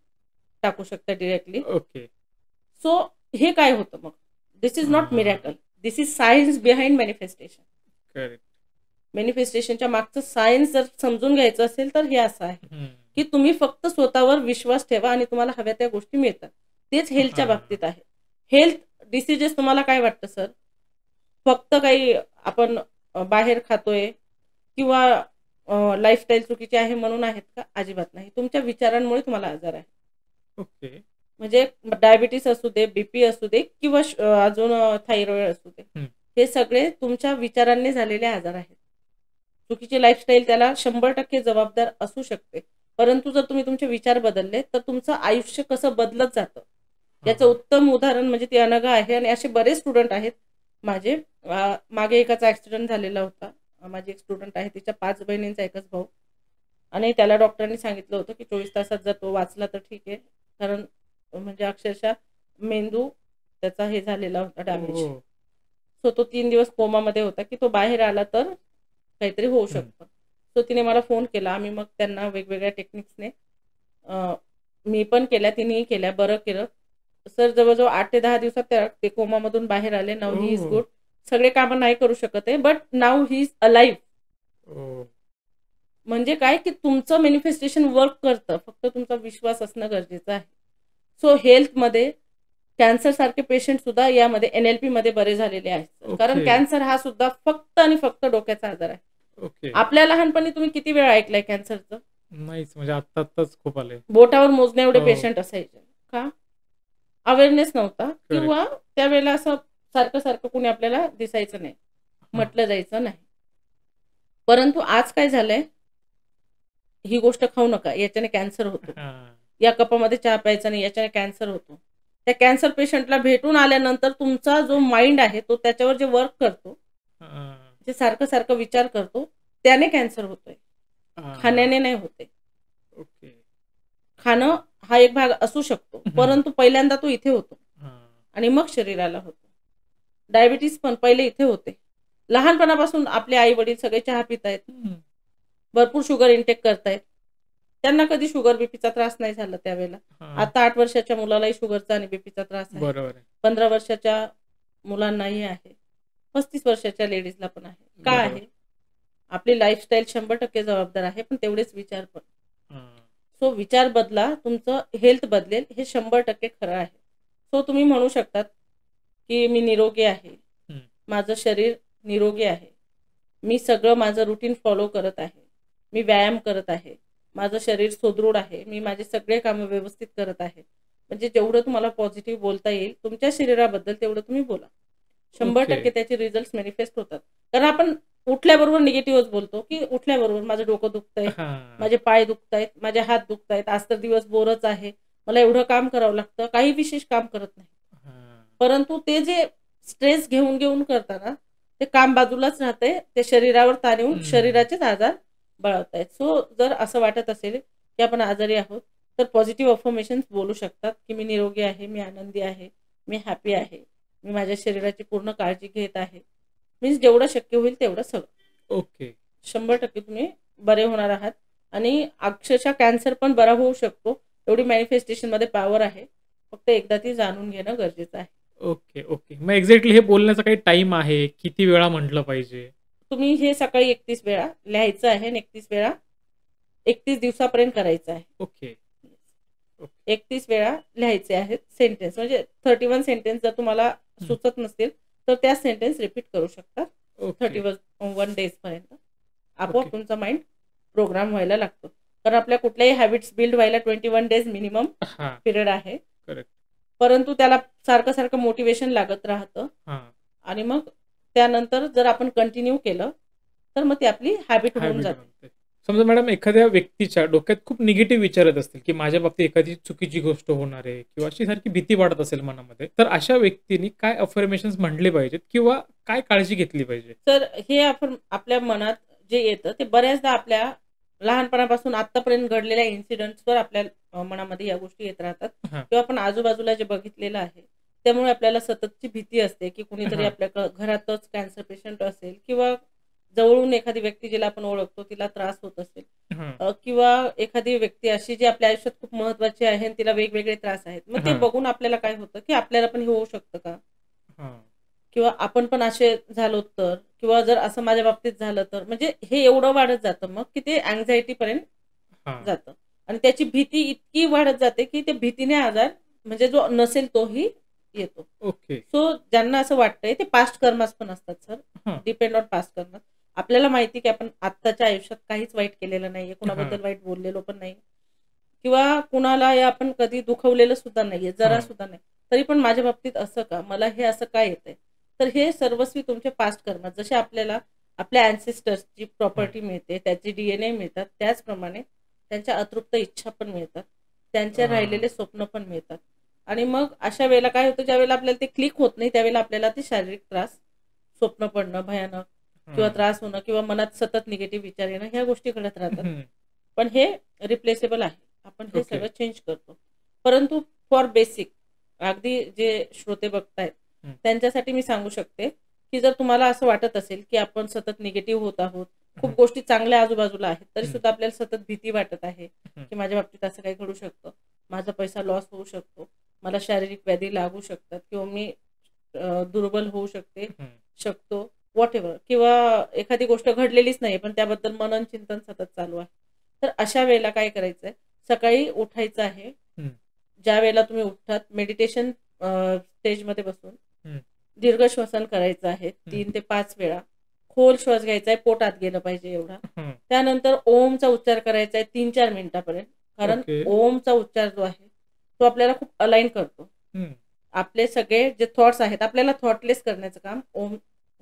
टाकू शकता डिरेक्टली. सो हे काय होतं मग? This is not miracle, this is science behind manifestation. मॅनिफेस्टेशनच्या मागचं सायन्स जर समजून घ्यायचं असेल तर हे असं आहे की तुम्ही फक्त स्वतःवर विश्वास ठेवा आणि तुम्हाला हव्या त्या गोष्टी मिळतात. तेच हेल्थच्या बाबतीत आहे. हेल्थ डिसिजेस तुम्हाला काय वाटतं सर? फक्त काही आपण बाहेर खातोय किंवा लाईफस्टाईल चुकीची आहे म्हणून आहेत का? अजिबात नाही. तुमच्या विचारांमुळे तुम्हाला आजार आहे. म्हणजे डायबिटीस असू दे, बीपी असू दे किंवा अजून थायरॉइड असू दे, हे सगळे तुमच्या विचारांनी झालेले आजार आहेत. चुकीची लाईफस्टाईल त्याला 100% जबाबदार असू शकते. परंतु जर तुम्ही तुमचे विचार बदलले तर तुमचं आयुष्य कसं बदलत जातं याचं उत्तम उदाहरण म्हणजे ती अनघा आहे. आणि असे बरेच स्टुडंट आहेत माझे. मागे एकाचा ऍक्सिडेंट झालेला होता. माझी एक स्टुडंट आहे, तिच्या 5 बहिणींचा एकच भाऊ. आणि त्याला डॉक्टरांनी सांगितलं होतं की 24 तासात जर तो वाचला तर ठीक आहे, कारण म्हणजे अक्षरशः मेंदू त्याचा हे झालेला होता, डॅमेज. सो तो 3 दिवस कोमामध्ये होता की तो बाहेर आला तर काहीतरी होऊ शकतं. सो तिने मला फोन केला. आम्ही मग त्यांना वेगवेगळ्या टेक्निक्सने मी पण केल्या, तिनेही केल्या, बरं केलं. सर जवळजवळ 8 ते 10 दिवसात ते कोमामधून बाहेर आले. Now he is good. सगळे कामं नाही करू शकत आहे, but now he is alive. म्हणजे काय की तुमचं मॅनिफेस्टेशन वर्क करतं, फक्त तुमचा विश्वास असणं गरजेचं आहे. सो हेल्थमध्ये कॅन्सर सारखे पेशंट सुद्धा यामध्ये NLP मध्ये बरे झालेले आहेत. कारण कॅन्सर हा सुद्धा फक्त आणि फक्त डोक्याचा आजार आहे. आपल्या लहानपणी तुम्ही किती वेळा ऐकलंय कॅन्सरचं? नाहीच, म्हणजे आत्ताच खूप आले. बोटावर मोजण्या एवढे पेशंट असायचे. का? अवेअरनेस नव्हता किंवा त्यावेळेला असं सारखं सारखं कुणी आपल्याला दिसायचं नाही, म्हटलं जायचं नाही. परंतु आज काय झालंय, ही गोष्ट खाऊ नका, याच्याने कॅन्सर होतो. या कपामध्ये चहा प्यायचा नाही, याच्याने कॅन्सर होतो. त्या कॅन्सर पेशंटला भेटून आल्यानंतर तुमचा जो माइंड आहे तो त्याच्यावर जे वर्क करतो, जे सारखं सारखं विचार करतो, त्याने कॅन्सर होतोय, खाण्याने नाही होते. खाणं हा एक भाग असू शकतो, परंतु पहिल्यांदा तो इथे होतो आणि मग शरीराला होतो. डायबिटीस पण पहिले इथे होते. लहानपणापासून आपले आई वडील सगळे चहा पितायत, भरपूर शुगर इंटेक करतायत, त्यांना कधी शुगर बीपीचा त्रास नाही झाला त्यावेळेला. आता 8 वर्षाच्या मुलालाही शुगरचा आणि बीपीचा त्रास आहे. 15 वर्षाच्या मुलांनाही आहे, 35 वर्षाच्या लेडीजला पण आहे. काय आहे? आपली लाईफस्टाईल 100% जबाबदार आहे, पण तेवढेच विचार पण. सो विचार बदला, तुमचं हेल्थ बदलेल, हे 100% खरं आहे. सो तुम्ही म्हणू शकतात की मी निरोगी आहे, माझं शरीर निरोगी आहे, मी सगळं माझं रुटीन फॉलो करत आहे, मी व्यायाम करत आहे, माझं शरीर सुदृढ आहे, मी माझे सगळे कामं व्यवस्थित करत आहे. म्हणजे जेवढं तुम्हाला पॉझिटिव्ह बोलता येईल तुमच्या शरीराबद्दल तेवढं तुम्ही बोला. 100% त्याचे रिझल्ट मॅनिफेस्ट होतात. कारण आपण उठल्याबरोबर निगेटिव्हच बोलतो की उठल्याबरोबर माझं डोकं दुखतंय, माझे पाय दुखतायत, माझे हात दुखतायत, आज तर दिवस बोरच आहे, मला एवढं काम करावं लागतं, काही विशेष काम करत नाही. परंतु ते जे स्ट्रेस घेऊन घेऊन करताना ते काम बाजूलाच राहते, ते शरीरावर ताण येऊन शरीराचेच आजार बळावतायत. सो जर असं वाटत असेल की आपण आजारी आहोत तर पॉझिटिव्ह अफर्मेशन्स बोलू शकतात की मी निरोगी आहे, मी आनंदी आहे, मी हॅपी आहे, मी माझ्या शरीराची पूर्ण काळजी घेत आहे. मीन्स जेवढं शक्य होईल तेवढं सगळं. 100% तुम्ही बरे होणार आहात आणि अक्षरशः कॅन्सर पण बरा होऊ शकतो, एवढी मॅनिफेस्टेशन मध्ये पॉवर आहे. फक्त एकदा ती जाणून घेणं गरजेचं आहे. मग एक्झॅक्टली हे बोलण्याचा काही टाइम आहे, किती वेळा म्हटलं पाहिजे? तुम्ही हे सकाळी 31 वेळा लिहायचं आहे आणि 31 वेळा 31 दिवसापर्यंत करायचं आहे. 31 वेळा लिहायचे आहेत सेंटेन्स. म्हणजे 31 सेंटेन्स जर तुम्हाला सुचत नसतील तर त्या सेंटेन्स रिपीट करू शकता 31 डेज पर्यंत. आपोआप तुमचा माइंड प्रोग्राम व्हायला लागतो. कारण आपल्या कुठल्याही हॅबिट्स बिल्ड व्हायला 21 डेज मिनिमम पिरियड आहे. परंतु त्याला सारखं सारखं मोटिवेशन लागत राहतं आणि मग त्यानंतर जर आपण कंटिन्यू केलं तर मग ती आपली हॅबिट होऊन जाते. समजा मॅडम एखाद्या व्यक्तीच्या डोक्यात खूप निगेटिव्ह विचार येत असतील की माझ्या बाबतीत एखादी चुकीची गोष्ट होणार आहे किंवा अशी सारखी भीती वाटत असेल मनामध्ये, तर अशा व्यक्तींनी काय अफर्मेशन्स म्हटले पाहिजेत किंवा काय काळजी घेतली पाहिजे? तर हे आपण आपल्या मनात जे येतं ते बऱ्याचदा आपल्या लहानपणापासून आतापर्यंत घडलेल्या इन्सिडेंट्सवर आपल्या मनामध्ये या गोष्टी येत राहतात किंवा आपण आजूबाजूला जे बघितलेलं आहे त्यामुळे आपल्याला सततची भीती असते की कुणीतरी आपल्या घरातच कॅन्सर पेशंट असेल किंवा जवळून एखादी व्यक्ती जिला आपण ओळखतो तिला त्रास होत असेल किंवा एखादी व्यक्ती अशी जी आपल्या आयुष्यात खूप महत्वाची आहे आणि तिला वेगवेगळे त्रास आहेत. मग ते बघून आपल्याला काय होतं की आपल्याला पण हे होऊ शकतं का, किंवा आपण पण असे झालो तर, किंवा जर असं माझ्या बाबतीत झालं तर, म्हणजे हे एवढं वाढत जातं मग की ते अँझायटी पर्यंत जातं आणि त्याची भीती इतकी वाढत जाते की ते भीतीने आजार म्हणजे जो नसेल तोही येतो. सो ज्यांना असं वाटतंय ते पास्ट कर्मास पण असतात sir, depend on past karmas. आपल्याला माहिती की आपण आत्ताच्या आयुष्यात काहीच वाईट केलेलं नाहीये, कुणाबद्दल वाईट बोललेलो पण नाही किंवा कुणाला आपण कधी दुखवलेलं सुद्धा नाहीये, जरा सुद्धा नाही. तरी पण माझ्या बाबतीत असं का, मला हे असं काय येतंय, तर हे सर्वस्वी तुमचे पास्ट कर्म. जसे आपल्याला आपल्या अँसेस्टर्सची प्रॉपर्टी मिळते, त्याचे DNA मिळतात, त्याचप्रमाणे त्यांच्या अतृप्त इच्छा पण मिळतात, त्यांचे राहिलेले स्वप्न पण मिळतात. आणि मग अशा वेळेला काय होतं, ज्यावेळेला आपल्याला ते क्लिक होत नाही त्यावेळेला आपल्याला ते शारीरिक त्रास, स्वप्न पडणं भयानक किंवा त्रास होणं किंवा मनात सतत निगेटिव्ह विचार येणं, ह्या गोष्टी घडत राहतात. पण हे रिप्लेसेबल आहे, आपण हे सगळं चेंज करतो. परंतु फॉर बेसिक अगदी जे श्रोते बघतायत त्यांच्यासाठी मी सांगू शकते की जर तुम्हाला असं वाटत असेल की आपण सतत निगेटिव्ह होत आहोत, खूप गोष्टी चांगल्या आजूबाजूला आहेत, तरी सुद्धा आपल्याला सतत भीती वाटत आहे की माझ्या बाबतीत असं काही घडू शकतं, माझा पैसा लॉस होऊ शकतो, मला शारीरिक व्याधी लागू शकतात किंवा मी दुर्बल होऊ शकतो व्हॉट एव्हर, किंवा एखादी गोष्ट घडलेलीच नाही पण त्याबद्दल मनन चिंतन सतत चालू आहे, तर अशा वेळेला काय करायचंय, सकाळी उठायचं आहे. ज्या वेळेला तुम्ही उठतात मेडिटेशन स्टेजमध्ये बसून दीर्घ श्वसन करायचं आहे 3 ते 5 वेळा. खोल श्वास घ्यायचा आहे, पोटात गेलं पाहिजे एवढा. त्यानंतर ओमचा उच्चार करायचा आहे 3-4 मिनिटापर्यंत. कारण ओमचा उच्चार जो आहे तो आपल्याला खूप अलाइन करतो. आपले सगळे जे थॉट्स आहेत आपल्याला थॉटलेस करण्याचं काम ओम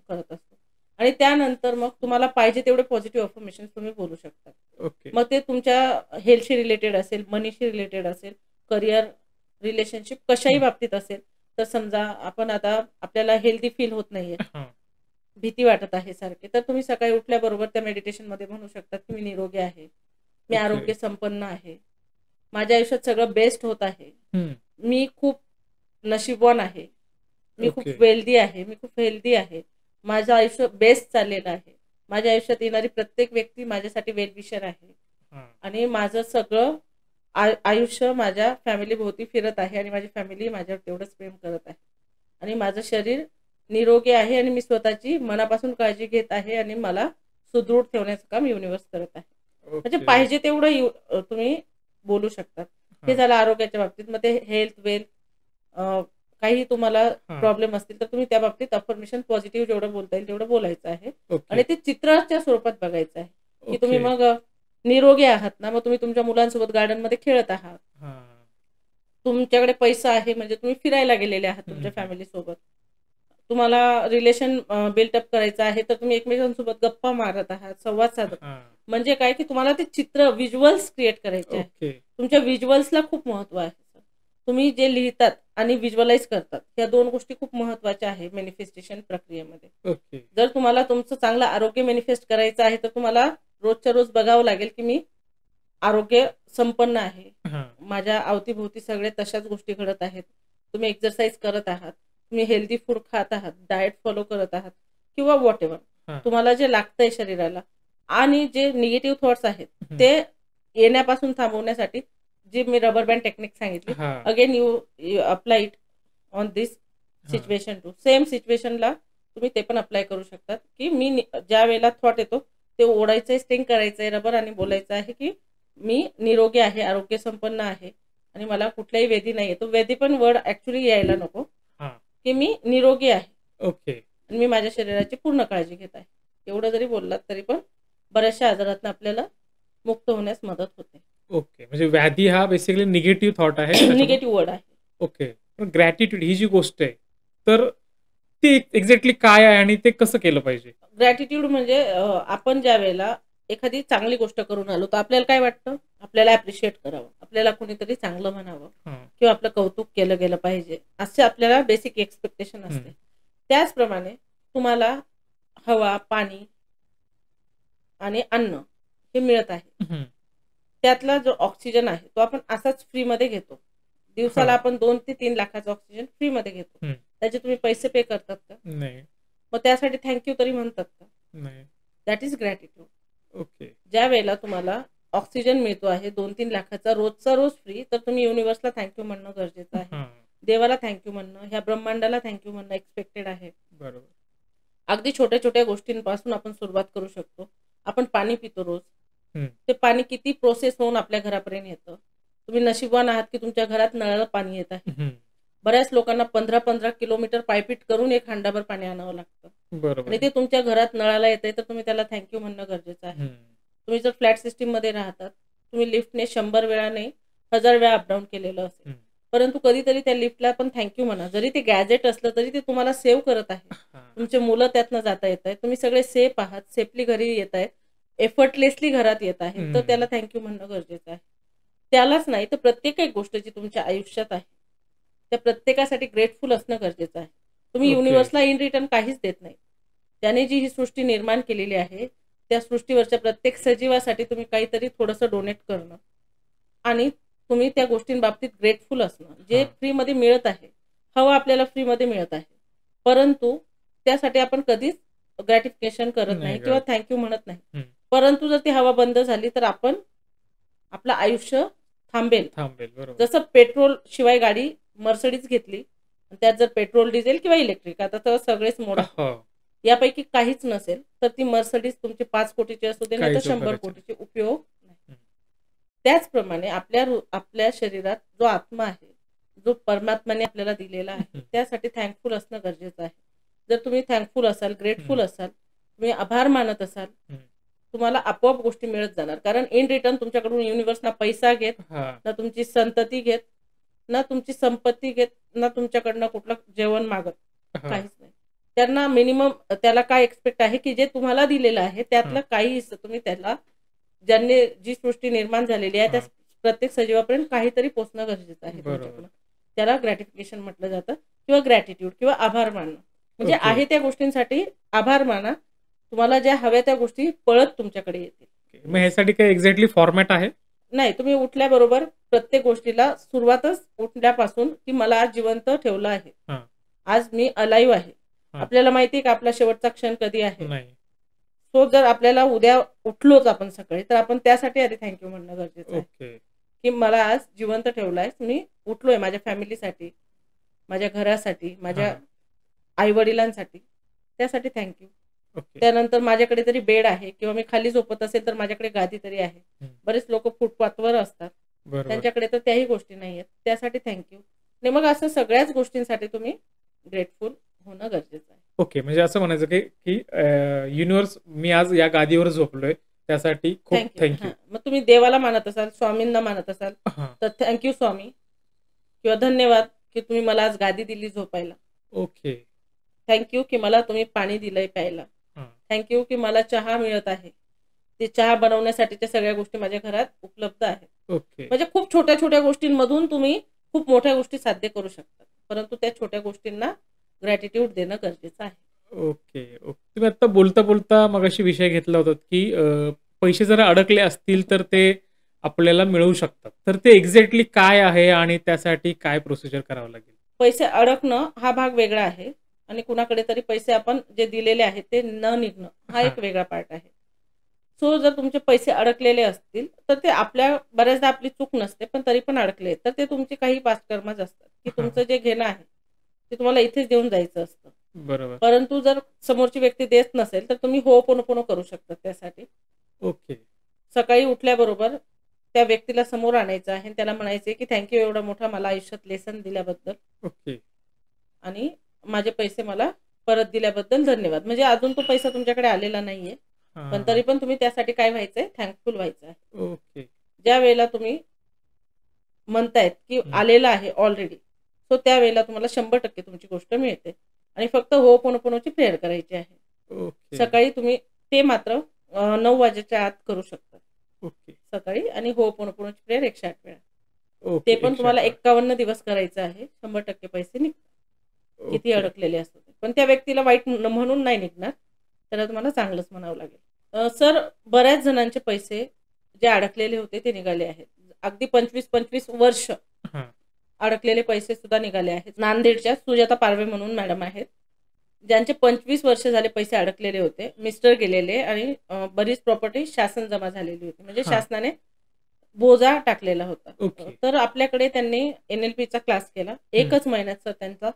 करत असतो. आणि त्यानंतर मग तुम्हाला पाहिजे तेवढे पॉझिटिव्ह अफर्मेशन तुम्ही बोलू शकता. मग ते तुमच्या हेल्थशी रिलेटेड असेल, मनीशी रिलेटेड असेल, करिअर, रिलेशनशिप कशाही बाबतीत असेल. तर समजा आपण आता आपल्याला हेल्दी फील होत नाहीये, भीती वाटत आहे सारखे, तर तुम्ही सकाळी उठल्याबरोबर त्या मेडिटेशन मध्ये म्हणू शकतात की मी निरोगी आहे, मी आरोग्य संपन्न आहे, माझ्या आयुष्यात सगळं बेस्ट होत आहे, मी खूप नशीबवान आहे, मी खूप वेल्दी आहे, मी खूप हेल्दी आहे, माझं आयुष्य बेस्ट चाललेलं आहे, माझ्या आयुष्यात येणारी प्रत्येक व्यक्ती माझ्यासाठी वेल विशर आहे आणि माझं सगळं आयुष्य माझ्या फॅमिली भोवती फिरत आहे आणि माझी फॅमिली माझ्यावर तेवढंच प्रेम करत आहे आणि माझं शरीर निरोगी आहे आणि मी स्वतःची मनापासून काळजी घेत आहे आणि मला सुदृढ ठेवण्याचं काम युनिव्हर्स करत आहे. म्हणजे पाहिजे तेवढं तुम्ही बोलू शकतात. हे झालं आरोग्याच्या बाबतीत. मग ते हेल्थ, वेल्थ, काही तुम्हाला प्रॉब्लेम असतील तर तुम्ही त्या बाबतीत अफर्मेशन पॉझिटिव्ह जेवढं बोलता येईल तेवढं बोलायचं आहे आणि ते चित्राच्या स्वरूपात बघायचं आहे की तुम्ही मग निरोगी आहात ना, मग तुम्ही तुमच्या मुलांसोबत गार्डन मध्ये खेळत आहात, तुमच्याकडे पैसा आहे म्हणजे तुम्ही फिरायला गेलेले आहात तुमच्या फॅमिली सोबत, तुम्हाला रिलेशन बिल्डअप करायचं आहे तर तुम्ही एकमेकांसोबत गप्पा मारत आहात, संवाद साधत. म्हणजे काय की तुम्हाला ते चित्र, व्हिज्युअल्स क्रिएट करायचे आहे. तुमच्या व्हिज्युअल्सला खूप महत्व आहे. तुम्ही जे लिहितात आणि व्हिज्युअलाइज करतात या दोन गोष्टी खूप महत्वाच्या आहे मॅनिफेस्टेशन प्रक्रियेमध्ये. जर तुम्हाला तुमचं चांगलं आरोग्य मॅनिफेस्ट करायचं आहे तर तुम्हाला रोजच्या रोज बघावं लागेल की मी आरोग्य संपन्न आहे, माझ्या अवतीभोवती सगळे तशाच गोष्टी घडत आहेत, तुम्ही एक्सरसाइज करत आहात, तुम्ही हेल्दी फूड खात आहात, डाएट फॉलो करत आहात किंवा व्हॉट एव्हर तुम्हाला जे लागतंय शरीराला, आणि जे निगेटिव्ह थॉट्स आहेत ते येण्यापासून थांबवण्यासाठी जी मी रबर बँड टेक्निक सांगितली, again you apply it on this situation too. Same सिच्युएशनला तुम्ही ते पण अप्लाय करू शकतात की मी ज्या वेळेला थॉट येतो ते ओढायचंय, स्टिंग करायचंय रबर आणि बोलायचं आहे की मी निरोगी आहे, आरोग्य संपन्न आहे आणि मला कुठलाही व्याधी नाही. तो व्याधी पण वर्ड ऍक्च्युली यायला नको, की मी निरोगी आहे आणि मी माझ्या शरीराची पूर्ण काळजी घेत आहे. एवढं जरी बोललात तरी पण बऱ्याचशा आजारातून आपल्याला मुक्त होण्यास मदत होते. म्हणजे व्याधी हा बेसिकली निगेटिव्ह थॉट आहे, निगेटिव्ह वर्ड आहे. पण ग्रॅटिट्यूड ही जी गोष्ट आहे तर ती एक्झॅक्टली काय आहे आणि ते कसं केलं पाहिजे? ग्रॅटिट्यूड म्हणजे आपण ज्या वेळेला एखादी चांगली गोष्ट करून आलो तर आपल्याला काय वाटतं, आपल्याला अप्रिशिएट करावं, आपल्याला कोणीतरी चांगलं म्हणावं किंवा आपलं कौतुक केलं गेलं पाहिजे, असे आपल्याला बेसिक एक्सपेक्टेशन असते. त्याचप्रमाणे तुम्हाला हवा, पाणी आणि अन्न हे मिळत आहे, त्यातला जो ऑक्सिजन आहे तो आपण असाच फ्रीमध्ये घेतो. दिवसाला आपण 2 ते 3 लाखाचा ऑक्सिजन फ्रीमध्ये घेतो, त्याचे तुम्ही पैसे पे करतात का? नाही. मग त्यासाठी थँक्यू तरी म्हणतात का? नाही. That is gratitude. ज्या वेळेला तुम्हाला ऑक्सिजन मिळतो आहे 2-3 लाखाचा रोजचा रोज फ्री, तर तुम्ही युनिव्हर्सला थँक्यू म्हणणं गरजेचं आहे, देवाला थँक्यू म्हणणं, ह्या ब्रह्मांडाला थँक्यू म्हणणं एक्सपेक्टेड आहे. बरोबर. अगदी छोट्या छोट्या गोष्टींपासून आपण सुरुवात करू शकतो. आपण पाणी पितो रोज, ते पाणी किती प्रोसेस होऊन आपल्या घरापर्यंत येतं. तुम्ही नशीबवान आहात की तुमच्या घरात नळाला पाणी येत आहे. बऱ्याच लोकांना 15-15 किलोमीटर पायपीट करून एक हांडाभर पाणी आणावं लागतं आणि ते तुमच्या घरात नळाला येतंय तर तुम्ही त्याला थँक्यू म्हणणं गरजेचं आहे. तुम्ही जर फ्लॅट सिस्टीम मध्ये राहतात, तुम्ही लिफ्टने 100 वेळा नाही 1000 वेळा अपडाऊन केलेलं असेल, परंतु कधीतरी त्या लिफ्टला पण थँक्यू म्हणा. जरी ते गॅजेट असलं तरी ते तुम्हाला सेव्ह करत आहे. तुमचे मुलं त्यातनं जाता येत आहेत, तुम्ही सगळे सेफ आहात, सेफली घरी येत आहेत, एफर्टलेसली घरात येत आहेत, तर त्याला थँक्यू म्हणणं गरजेचं आहे. त्यालाच नाही तर प्रत्येक एक गोष्ट जी तुमच्या आयुष्यात आहे त्या प्रत्येकासाठी ग्रेटफुल असणं गरजेचं आहे. तुम्ही युनिव्हर्सला इन रिटर्न काहीच देत नाही. त्याने जी ही सृष्टी निर्माण केलेली आहे त्या सृष्टीवरच्या प्रत्येक सजीवासाठी तुम्ही काहीतरी थोडंसं डोनेट करणं आणि तुम्ही त्या गोष्टींबाबतीत ग्रेटफुल असणं. जे फ्रीमध्ये मिळत आहे, हवा आपल्याला फ्रीमध्ये मिळत आहे, परंतु त्यासाठी आपण कधीच ग्रॅटिफिकेशन करत नाही किंवा थँक्यू म्हणत नाही. परंतु जर ती हवा बंद झाली तर आपण आपलं आयुष्य थांबेल. जसं पेट्रोल शिवाय गाडी मर्सिडीज घेतली, त्यात जर पेट्रोल, डिझेल किंवा इलेक्ट्रिक, आता तर सगळेच मोड यापैकी काहीच नसेल तर ती मर्सिडीज तुमची 5 कोटीची असू दे नाही तर 100 कोटीची, उपयोग नाही. त्याचप्रमाणे आपल्या शरीरात जो आत्मा आहे, जो परमात्म्याने आपल्याला दिलेला आहे, त्यासाठी थँकफुल असणं गरजेचं आहे. जर तुम्ही थँकफुल असाल, ग्रेटफुल असाल, तुम्ही आभार मानत असाल, तुम्हाला आपोआप गोष्टी मिळत जाणार. कारण इन रिटर्न तुमच्याकडून युनिव्हर्स ना पैसा घेत, ना तुमची संतती घेत, ना तुमची संपत्ती घेत, ना तुमच्याकडनं कुठलं जेवण मागत, काहीच नाही. त्यांना मिनिमम त्याला काय एक्सपेक्ट आहे की जे तुम्हाला दिलेलं आहे त्यातलं काही हिस्सा तुम्ही त्याला, ज्यांनी जी सृष्टी निर्माण झालेली आहे त्या प्रत्येक सजीवापर्यंत काहीतरी पोहोचणं गरजेचं आहे तुमच्याकडून. त्याला ग्रॅटिफिकेशन म्हटलं जातं किंवा ग्रॅटिट्यूड किंवा आभार मानणं. म्हणजे आहे त्या गोष्टींसाठी आभार माना, तुम्हाला ज्या हव्या त्या गोष्टी पळत तुमच्याकडे येतील. मग ह्यासाठी काही एक्झॅक्टली फॉर्मॅट आहे? नाही, तुम्ही उठल्याबरोबर प्रत्येक गोष्टीला सुरुवातच उठल्यापासून की मला आज जिवंत ठेवलं आहे, आज मी अलाइव्ह आहे. आपल्याला माहिती आहे का आपला शेवटचा क्षण कधी आहे? सो जर आपल्याला उद्या उठलोच आपण सकाळी तर आपण त्यासाठी आधी थँक्यू म्हणणं गरजेचं आहे की मला आज जिवंत ठेवलाय, मी उठलोय माझ्या फॅमिलीसाठी, माझ्या घरासाठी, माझ्या आई वडिलांसाठी, त्यासाठी थँक्यू. त्यानंतर माझ्याकडे तरी बेड आहे किंवा मी खाली झोपत असेल तर माझ्याकडे गादी तरी आहे. बरेच लोक फुटपाथवर असतात, त्यांच्याकडे तर त्याही गोष्टी नाही आहेत, त्यासाठी थँक्यू. आणि मग असं सगळ्याच गोष्टींसाठी तुम्ही ग्रेटफुल होणं गरजेचं आहे. ओके, म्हणजे असं म्हणायचं की युनिव्हर्स मी आज या गादीवर झोपलोय त्यासाठी खूप थँक्यू. मग तुम्ही देवाला मानत असाल, स्वामींना मानत असाल तर थँक्यू स्वामी, किंवा धन्यवाद की तुम्ही मला आज गादी दिली झोपायला. ओके. थँक्यू की मला तुम्ही पाणी दिलंय प्यायला. थँक्यू की मला चहा मिळत आहे, ते चहा बनवण्यासाठीच्या सगळ्या गोष्टी माझ्या घरात उपलब्ध आहेत. ओके. म्हणजे खूप छोट्या छोट्या गोष्टींमधून तुम्ही खूप मोठ्या गोष्टी साध्य करू शकता, परंतु त्या छोट्या गोष्टींना ग्रॅटिट्यूड देणं गरजेचं आहे. ओके. तुम्ही आता बोलता बोलता मगाशी विषय घेतला होता की पैसे जर अडकले असतील तर ते आपल्याला मिळू शकतात, तर ते एक्झॅक्टली काय आहे आणि त्यासाठी काय प्रोसिजर करावं लागेल? पैसे अडकणं हा भाग वेगळा आहे आणि कुणाकडे तरी पैसे आपण जे दिलेले आहेत ते न निघणं हा एक वेगळा पार्ट आहे. सो जर तुमचे पैसे अडकलेले असतील तर ते बऱ्याचदा आपली चूक नसते, पण तरी पण अडकले तर ते तुमचे काही पास्ट कर्मच असतात की तुमचं जे घेणं आहे ते तुम्हाला इथेच देऊन जायचं असतं. बरोबर. परंतु जर समोरची व्यक्ती देत नसेल तर तुम्ही होपोनोपोनो करू शकता त्यासाठी. ओके. सकाळी उठल्याबरोबर त्या व्यक्तीला समोर आणायचं आहे, त्याला म्हणायचे की थँक्यू एवढा मोठा मला आयुष्यात लेसन दिल्याबद्दल. ओके. आणि माझे पैसे मला परत दिल्याबद्दल धन्यवाद. म्हणजे अजून तो पैसा तुमच्याकडे आलेला नाहीये, पण तरी पण तुम्ही त्यासाठी काय व्हायचंय, थँकफुल व्हायचं आहे. ओके. ज्या वेळेला तुम्ही म्हणतायत की आलेला आहे ऑलरेडी, सो त्यावेळेला तुम्हाला 100% तुमची गोष्ट मिळते आणि फक्त होपोनोपोनोची प्रेयर करायची आहे. सकाळी तुम्ही ते मात्र 9 वाजेच्या आत करू शकता. ओके. सकाळी आणि होपोनोपोनोची प्रेयर 108 वेळा. ओके. ते पण तुम्हाला 51 दिवस करायचं आहे. 100% पैसे निघतात, किती अडकलेले असतात. पण त्या व्यक्तीला वाईट म्हणून नाही निघणार, त्याला तुम्हाला चांगलंच म्हणावं लागेल. सर, बऱ्याच जणांचे पैसे जे अडकलेले होते ते निघाले आहेत. अगदी 25-25 वर्ष अडकलेले पैसे सुद्धा निघाले आहेत. नांदेडच्या सुजाता पारवे म्हणून मॅडम आहेत, ज्यांचे 25 वर्ष झाले पैसे अडकलेले होते. मिस्टर गेलेले आणि बरीच प्रॉपर्टी शासन जमा झालेली होती, म्हणजे शासनाने बोजा टाकलेला होता. तर आपल्याकडे त्यांनी NLP चा क्लास केला. 1च महिन्याचा त्यांचा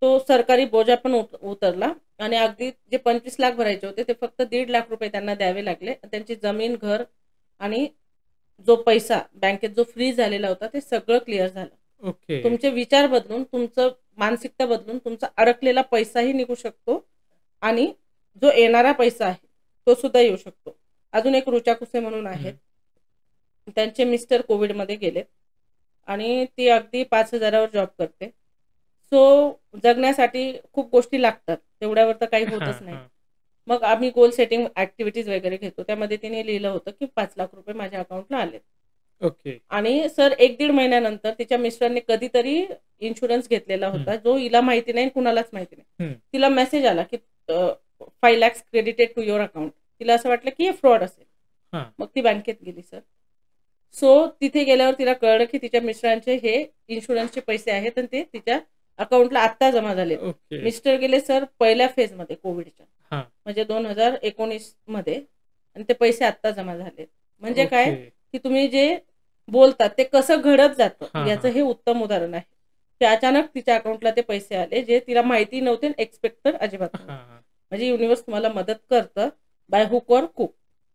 तो सरकारी बोजा पण उतरला आणि अगदी जे 25 लाख भरायचे होते ते फक्त 1.5 लाख रुपये त्यांना द्यावे लागले. त्यांची जमीन, घर आणि जो पैसा बँकेत जो फ्रीज झालेला होता ते सगळं क्लिअर झालं. तुमचे विचार बदलून, तुमचं मानसिकता बदलून तुमचा अडकलेला पैसाही निघू शकतो आणि जो येणारा पैसा आहे तो सुद्धा येऊ शकतो. अजून एक रुचा कुसे म्हणून आहेत, त्यांचे मिस्टर कोविडमध्ये गेलेत आणि ती अगदी 5,000वर जॉब करते. सो जगण्यासाठी खूप गोष्टी लागतात, तेवढ्यावर तर काही होतच नाही. मग आम्ही गोल सेटिंग ऍक्टिव्हिटीज वगैरे घेतो. त्यामध्ये तिने लिहिलं होतं की 5,00,000 रुपये माझ्या अकाउंटला आले. ओके. आणि सर 1-1.5 महिन्यानंतर तिच्या मिस्टरने कधीतरी इन्शुरन्स घेतलेला होता, जो हिला माहिती नाही, कुणालाच माहिती नाही. तिला मेसेज आला की 5 lakhs credited to your account. तिला असं वाटलं की हे फ्रॉड असेल. मग ती बँकेत गेली सर. सो तिथे गेल्यावर तिला कळलं की तिच्या मिस्टरांचे हे इन्शुरन्सचे पैसे आहेत आणि ते तिच्या अकाउंटला आत्ता जमा झाले. मिस्टर गेले सर पहिल्या फेजमध्ये कोविडच्या, म्हणजे 2019 मध्ये, आणि ते पैसे आत्ता जमा झाले. म्हणजे काय की तुम्ही जे बोलतात ते कसं घडत जातं याचं हे उत्तम उदाहरण आहे. की अचानक तिच्या अकाउंटला ते पैसे आले जे तिला माहिती नव्हते, एक्सपेक्ट अजिबात नव्हते. म्हणजे युनिव्हर्स तुम्हाला मदत करतं बाय हुक ऑर कुक,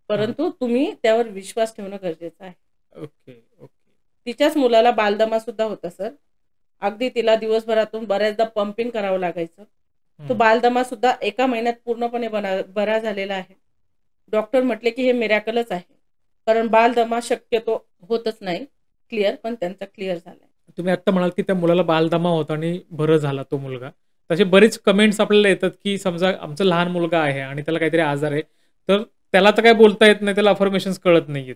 परंतु तुम्ही त्यावर विश्वास ठेवणं गरजेचं आहे. ओके. ओके. तिच्याच मुलाला बालदमा सुद्धा होता सर. अगदी तिला दिवसभरातून बऱ्याचदा पंपिंग करावं लागायचं. तो बालदमा सुद्धा 1 महिन्यात पूर्णपणे बरा झालेला आहे. डॉक्टर म्हटले की हे मिरॅकलच आहे, कारण बालदमा शक्यतो होतच नाही क्लिअर, पण त्यांचा क्लिअर झालाय. तुम्ही आता म्हणाल की त्या मुलाला बालदमा होता आणि बरं झाला तो मुलगा. तसे बरेच कमेंट्स आपल्याला येतात की समजा आमचा लहान मुलगा आहे आणि त्याला काहीतरी आजार आहे, तर त्याला तर काय बोलता येत नाही, त्याला अफर्मेशन्स कळत नाहीयेत.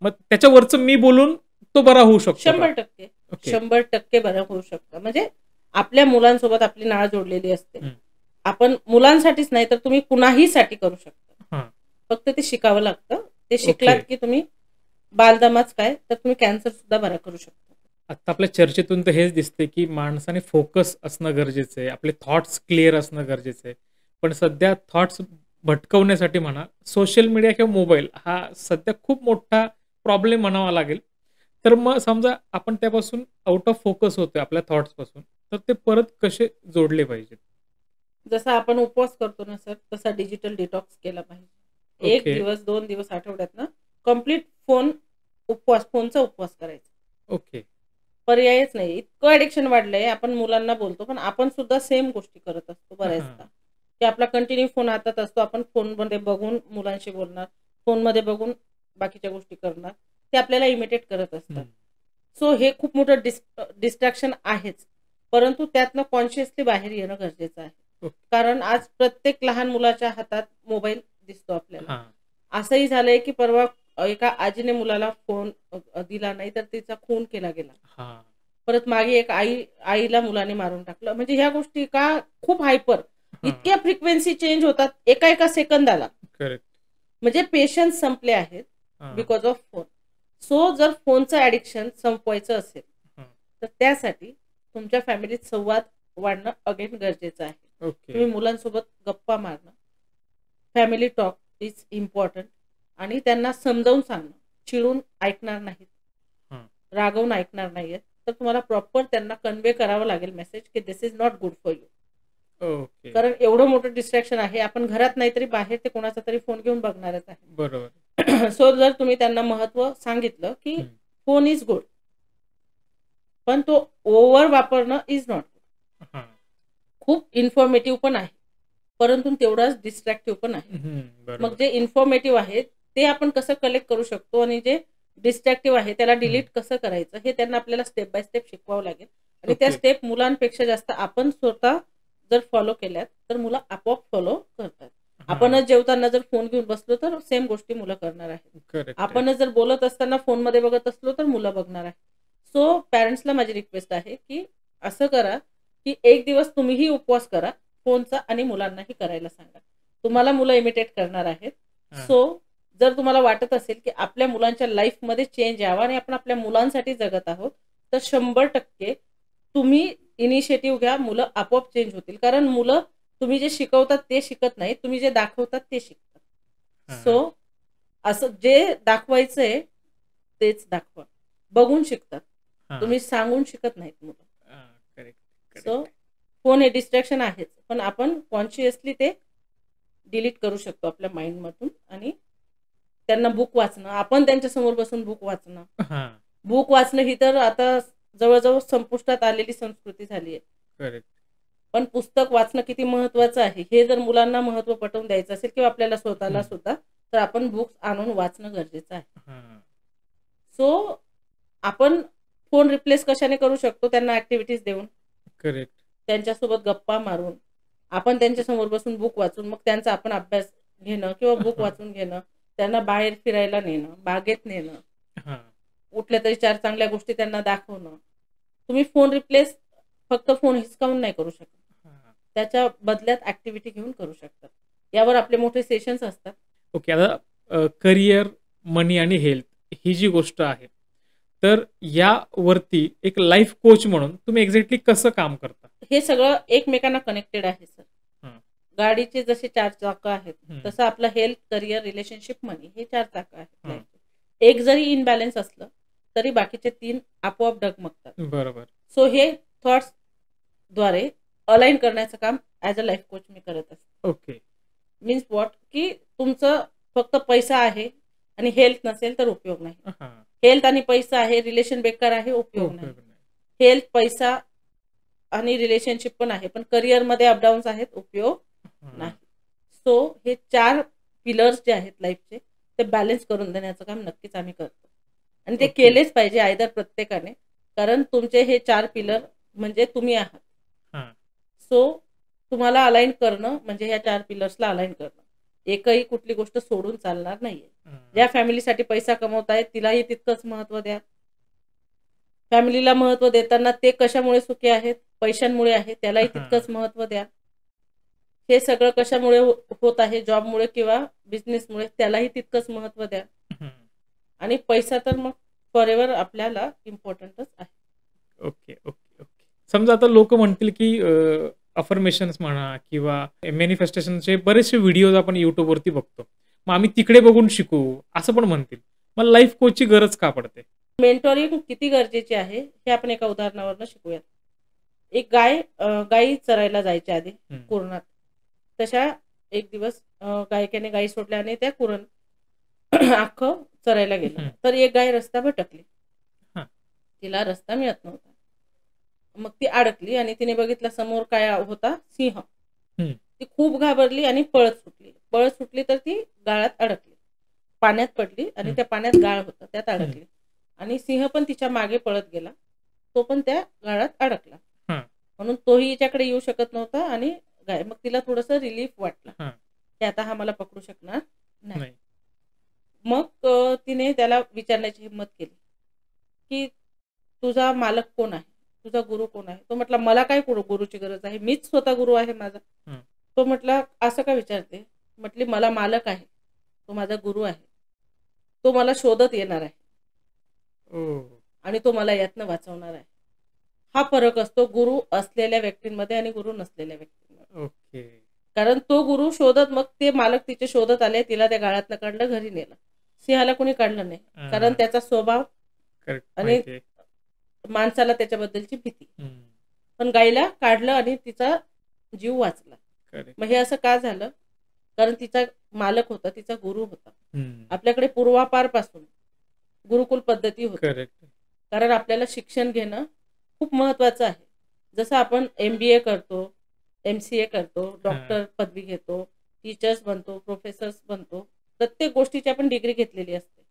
मग त्याच्यावरचं मी बोलून तो बरा होऊ शकतो. 100% 100% बरं होऊ शकतं. म्हणजे आपल्या मुलांसोबत आपली नाळ जोडलेली असते. आपण मुलांसाठीच नाही तर तुम्ही कुणाही साठी करू शकता. फक्त ते शिकावं लागतं. ते शिकलात की तुम्ही बालदमाच काय तर तुम्ही कॅन्सर सुद्धा बरा करू शकता. आता आपल्या चर्चेतून तर हेच दिसते की माणसाने फोकस असणं गरजेचं आहे, आपले थॉट्स क्लिअर असणं गरजेचं आहे. पण सध्या थॉट्स भटकवण्यासाठी म्हणा, सोशल मीडिया किंवा मोबाईल हा सध्या खूप मोठा प्रॉब्लेम म्हणावा लागेल. तर मग समजा आपण त्यापासून आउट ऑफ फोकस होतोय आपल्या थॉट्स पासून, तर ते परत कसे जोडले पाहिजेत? जसा आपण उपवास करतो ना सर, तसा डिजिटल डिटॉक्स केला पाहिजे. 1 दिवस 2 दिवस आठवड्यात ना कम्प्लीट फोनचा उपवास करायचा. ओके. पर्यायच नाही. इतकं ॲडिक्शन वाढलंय. आपण मुलांना बोलतो, पण आपण सुद्धा सेम गोष्टी करत असतो बऱ्याचदा. की आपला कंटिन्यू फोन हातात असतो. आपण फोनमध्ये बघून मुलांशी बोलणार, फोनमध्ये बघून बाकीच्या गोष्टी करणार. ते आपल्याला इमिटेट करत असतात. सो हे खूप मोठं डिस्ट्रॅक्शन आहेच. परंतु त्यातनं कॉन्शियसली बाहेर येणं गरजेचं आहे. कारण आज प्रत्येक लहान मुलाच्या हातात मोबाईल दिसतो आपल्याला. असंही झालंय की परवा एका आजीने मुलाला फोन दिला नाही तर तिचा खून केला गेला. परत मागे एक आईला मुलाने मारून टाकलं. म्हणजे ह्या गोष्टी का खूप हायपर, इतक्या फ्रिक्वेन्सी चेंज होतात एका सेकंदाला. म्हणजे पेशन्स संपले आहेत बिकॉज ऑफ फोन. सो जर फोनचं ॲडिक्शन संपवायचं असेल तर त्यासाठी तुमच्या फॅमिलीत संवाद वाढणं अगेन गरजेचं आहे. तुम्ही मुलांसोबत गप्पा मारणं, फॅमिली टॉक इज इम्पॉर्टंट, आणि त्यांना समजावून सांगणं. चिडून ऐकणार नाहीत, रागवून ऐकणार नाहीत, तर तुम्हाला प्रॉपर त्यांना कन्वे करावं लागेल मेसेज की this is not good for you. कारण एवढं मोठं डिस्ट्रॅक्शन आहे. आपण घरात नाहीतरी बाहेर ते कोणाचा तरी फोन घेऊन बघणारच आहे. बरोबर. सो जर तुम्ही त्यांना महत्व सांगितलं की फोन इज गुड, पण तो ओव्हर वापरणं इज नॉट गुड. खूप इन्फॉर्मेटिव्ह पण आहे, परंतु तेवढाच डिस्ट्रॅक्टिव्ह पण आहे. मग जे इन्फॉर्मेटिव्ह आहे ते आपण कसं कलेक्ट करू शकतो आणि जे डिस्ट्रॅक्टिव्ह आहे त्याला डिलीट कसं करायचं हे त्यांना आपल्याला स्टेप बाय स्टेप शिकवावं लागेल. आणि त्या स्टेप मुलांपेक्षा जास्त आपण स्वतः जर फॉलो केल्यात तर मुलं आपोआप फॉलो करतात. आपणच जेवताना जर फोन घेऊन बसलो तर सेम गोष्टी मुलं करणार आहेत. आपणच जर बोलत असताना फोनमध्ये बघत असलो तर मुलं बघणार आहेत. सो पॅरेंट्सला माझी रिक्वेस्ट आहे की असं करा की 1 दिवस तुम्हीही उपवास करा फोनचा आणि मुलांनाही करायला सांगा. तुम्हाला मुलं इमिटेट करणार आहेत. सो जर तुम्हाला वाटत असेल की आपल्या मुलांच्या लाईफमध्ये चेंज यावा आणि आपण आपल्या मुलांसाठी जगत आहोत तर 100% तुम्ही इनिशिएटिव्ह घ्या. मुलं आपोआप चेंज होतील. कारण मुलं तुम्ही जे शिकवतात ते शिकत नाही, तुम्ही जे दाखवतात ते शिकतात. सो असं जे दाखवायचंय तेच दाखवा. बघून शिकतात, तुम्ही सांगून शिकत नाहीत मुलं. सो फोन हे डिस्ट्रॅक्शन आहेच, पण आपण कॉन्शियसली ते डिलीट करू शकतो आपल्या माइंड मधून. आणि त्यांना बुक वाचणं, आपण त्यांच्या समोर बसून बुक वाचणं. बुक वाचणं ही तर आता जवळजवळ संपुष्टात आलेली संस्कृती झाली आहे. पण पुस्तक वाचणं किती महत्वाचं आहे हे जर मुलांना महत्व पटवून द्यायचं असेल किंवा आपल्याला स्वतःला सुद्धा, तर आपण बुक्स आणून वाचणं गरजेचं आहे. सो आपण फोन रिप्लेस कशाने करू शकतो? त्यांना ऍक्टिव्हिटीज देऊन, करेक्ट. त्यांच्यासोबत गप्पा मारून, आपण त्यांच्यासमोर बसून बुक वाचून, मग त्यांचा आपण अभ्यास घेणं किंवा बुक वाचून घेणं, त्यांना बाहेर फिरायला नेणं, बागेत नेणं, कुठल्या तरी 4 चांगल्या गोष्टी त्यांना दाखवणं. तुम्ही फोन रिप्लेस फक्त फोन हिसकावून नाही करू शकत, त्याच्या बदल्यात ऍक्टिव्हिटी घेऊन करू शकतात. यावर आपले मोठे सेशन्स असतात. ओके. आता करिअर, मनी आणि हेल्थ ही जी गोष्ट आहे, तर यावरती एक लाईफ कोच म्हणून तुम्ही एक्झॅक्टली कसं काम करता? हे सगळं एकमेकांना कनेक्टेड आहे सर. गाडीचे जसे 4 चाकं आहेत, तसं आपलं हेल्थ, करिअर, रिलेशनशिप, मनी हे 4 चाकं आहेत. एक जरी इनबॅलन्स असलं तरी बाकीचे 3 आपोआप डगमगतात. बरोबर. सो हे थॉट्स द्वारे अलाइन करण्याचं काम ऍज अ लाईफ कोच मी करत असते. ओके. मीन्स व्हॉट, की तुमचं फक्त पैसा आहे आणि हेल्थ नसेल तर उपयोग नाही. हेल्थ आणि पैसा आहे, रिलेशन बेकार आहे, उपयोग नाही. हेल्थ, पैसा आणि रिलेशनशिप पण आहे, पण करिअरमध्ये अपडाऊन्स आहेत, उपयोग नाही. सो हे 4 पिलर्स जे आहेत लाईफचे, ते बॅलन्स करून देण्याचं काम नक्कीच आम्ही करतो आणि ते केलेच पाहिजे आयदर प्रत्येकाने, कारण तुमचे हे 4 पिलर म्हणजे तुम्ही आहात. सो तुम्हाला अलाइन करणं म्हणजे ह्या 4 पिलर्सला अलाइन करणं. एकही कुठली गोष्ट सोडून चालणार नाहीये. ज्या फॅमिलीसाठी पैसा कमवतायत तिलाही तितकंच महत्व द्या. फॅमिलीला महत्व देताना ते कशामुळे सुखी आहेत? पैशांमुळे आहे, त्यालाही तितकंच महत्व द्या. हे सगळं कशामुळे होत आहे? जॉबमुळे किंवा बिझनेसमुळे, त्यालाही तितकंच महत्व द्या. आणि पैसा तर मग फॉरएव्हर आपल्याला इम्पॉर्टंटच आहे. Okay okay okay. समजा आता लोक म्हणतील की अफर्मेशन्स म्हणा किंवा मॅनिफेस्टेशनचे बरेचसे व्हिडिओज आपण युट्यूबवरती बघतो, मग आम्ही तिकडे बघून शिकू असं पण म्हणतील. मग लाईफ कोचची गरज का पडते? मेंटॉरिंग किती गरजेचे आहे हे आपण एका उदाहरणावरून शिकूयात. एक गाई चरायला जायच्या आधी कुरणात, तशा एक दिवस गायकाने गाई सोडल्या आणि त्या कुरण अख्खं चरायला गेलं. तर एक गाय रस्ता भटकली, तिला रस्ता मिळत नव्हता. मग ती अडकली आणि तिने बघितलं समोर काय होता? सिंह. ती खूप घाबरली आणि पळत सुटली तर ती गाळात अडकली, पाण्यात पडली आणि त्या पाण्यात गाळ होता त्यात अडकली आणि सिंह पण तिच्या मागे पळत गेला, तो पण त्या गाळात अडकला. म्हणून तोही हिच्याकडे येऊ शकत नव्हता आणि गाय, मग तिला थोडस रिलीफ वाटलं की आता हा मला पकडू शकणार नाही. मग तिने त्याला विचारण्याची हिंमत केली की तुझा मालक कोण आहे? तुझा गुरु कोण आहे? तो म्हटला मला काय गुरुची गरज आहे, मीच स्वतः गुरु आहे माझा. तो म्हटला असं का विचारते? म्हटली मला मालक आहे, तो माझा गुरु आहे, तो मला शोधत येणार आहे आणि तो मला यातनं वाचवणार आहे. हा फरक असतो गुरु असलेल्या व्यक्तींमध्ये आणि गुरु नसलेल्या व्यक्तींमध्ये. ओके. कारण तो गुरु शोधत, मग ते मालक तिचे शोधत आले, तिला त्या गाळातनं काढलं, घरी नेलं. सिंहाला कोणी काढलं नाही, कारण त्याचा स्वभाव आणि माणसाला त्याच्याबद्दलची भीती. पण गाईला काढलं आणि तिचा जीव वाचला. मग हे असं का झालं? कारण तिचा मालक होता, तिचा गुरु होता. आपल्याकडे पूर्वापार पासून गुरुकुल पद्धती होती, कारण आपल्याला शिक्षण घेणं खूप महत्वाचं आहे. जसं आपण MBA करतो, MCA करतो, डॉक्टर पदवी घेतो, टीचर्स बनतो, प्रोफेसर्स बनतो, प्रत्येक गोष्टीची आपण डिग्री घेतलेली असते.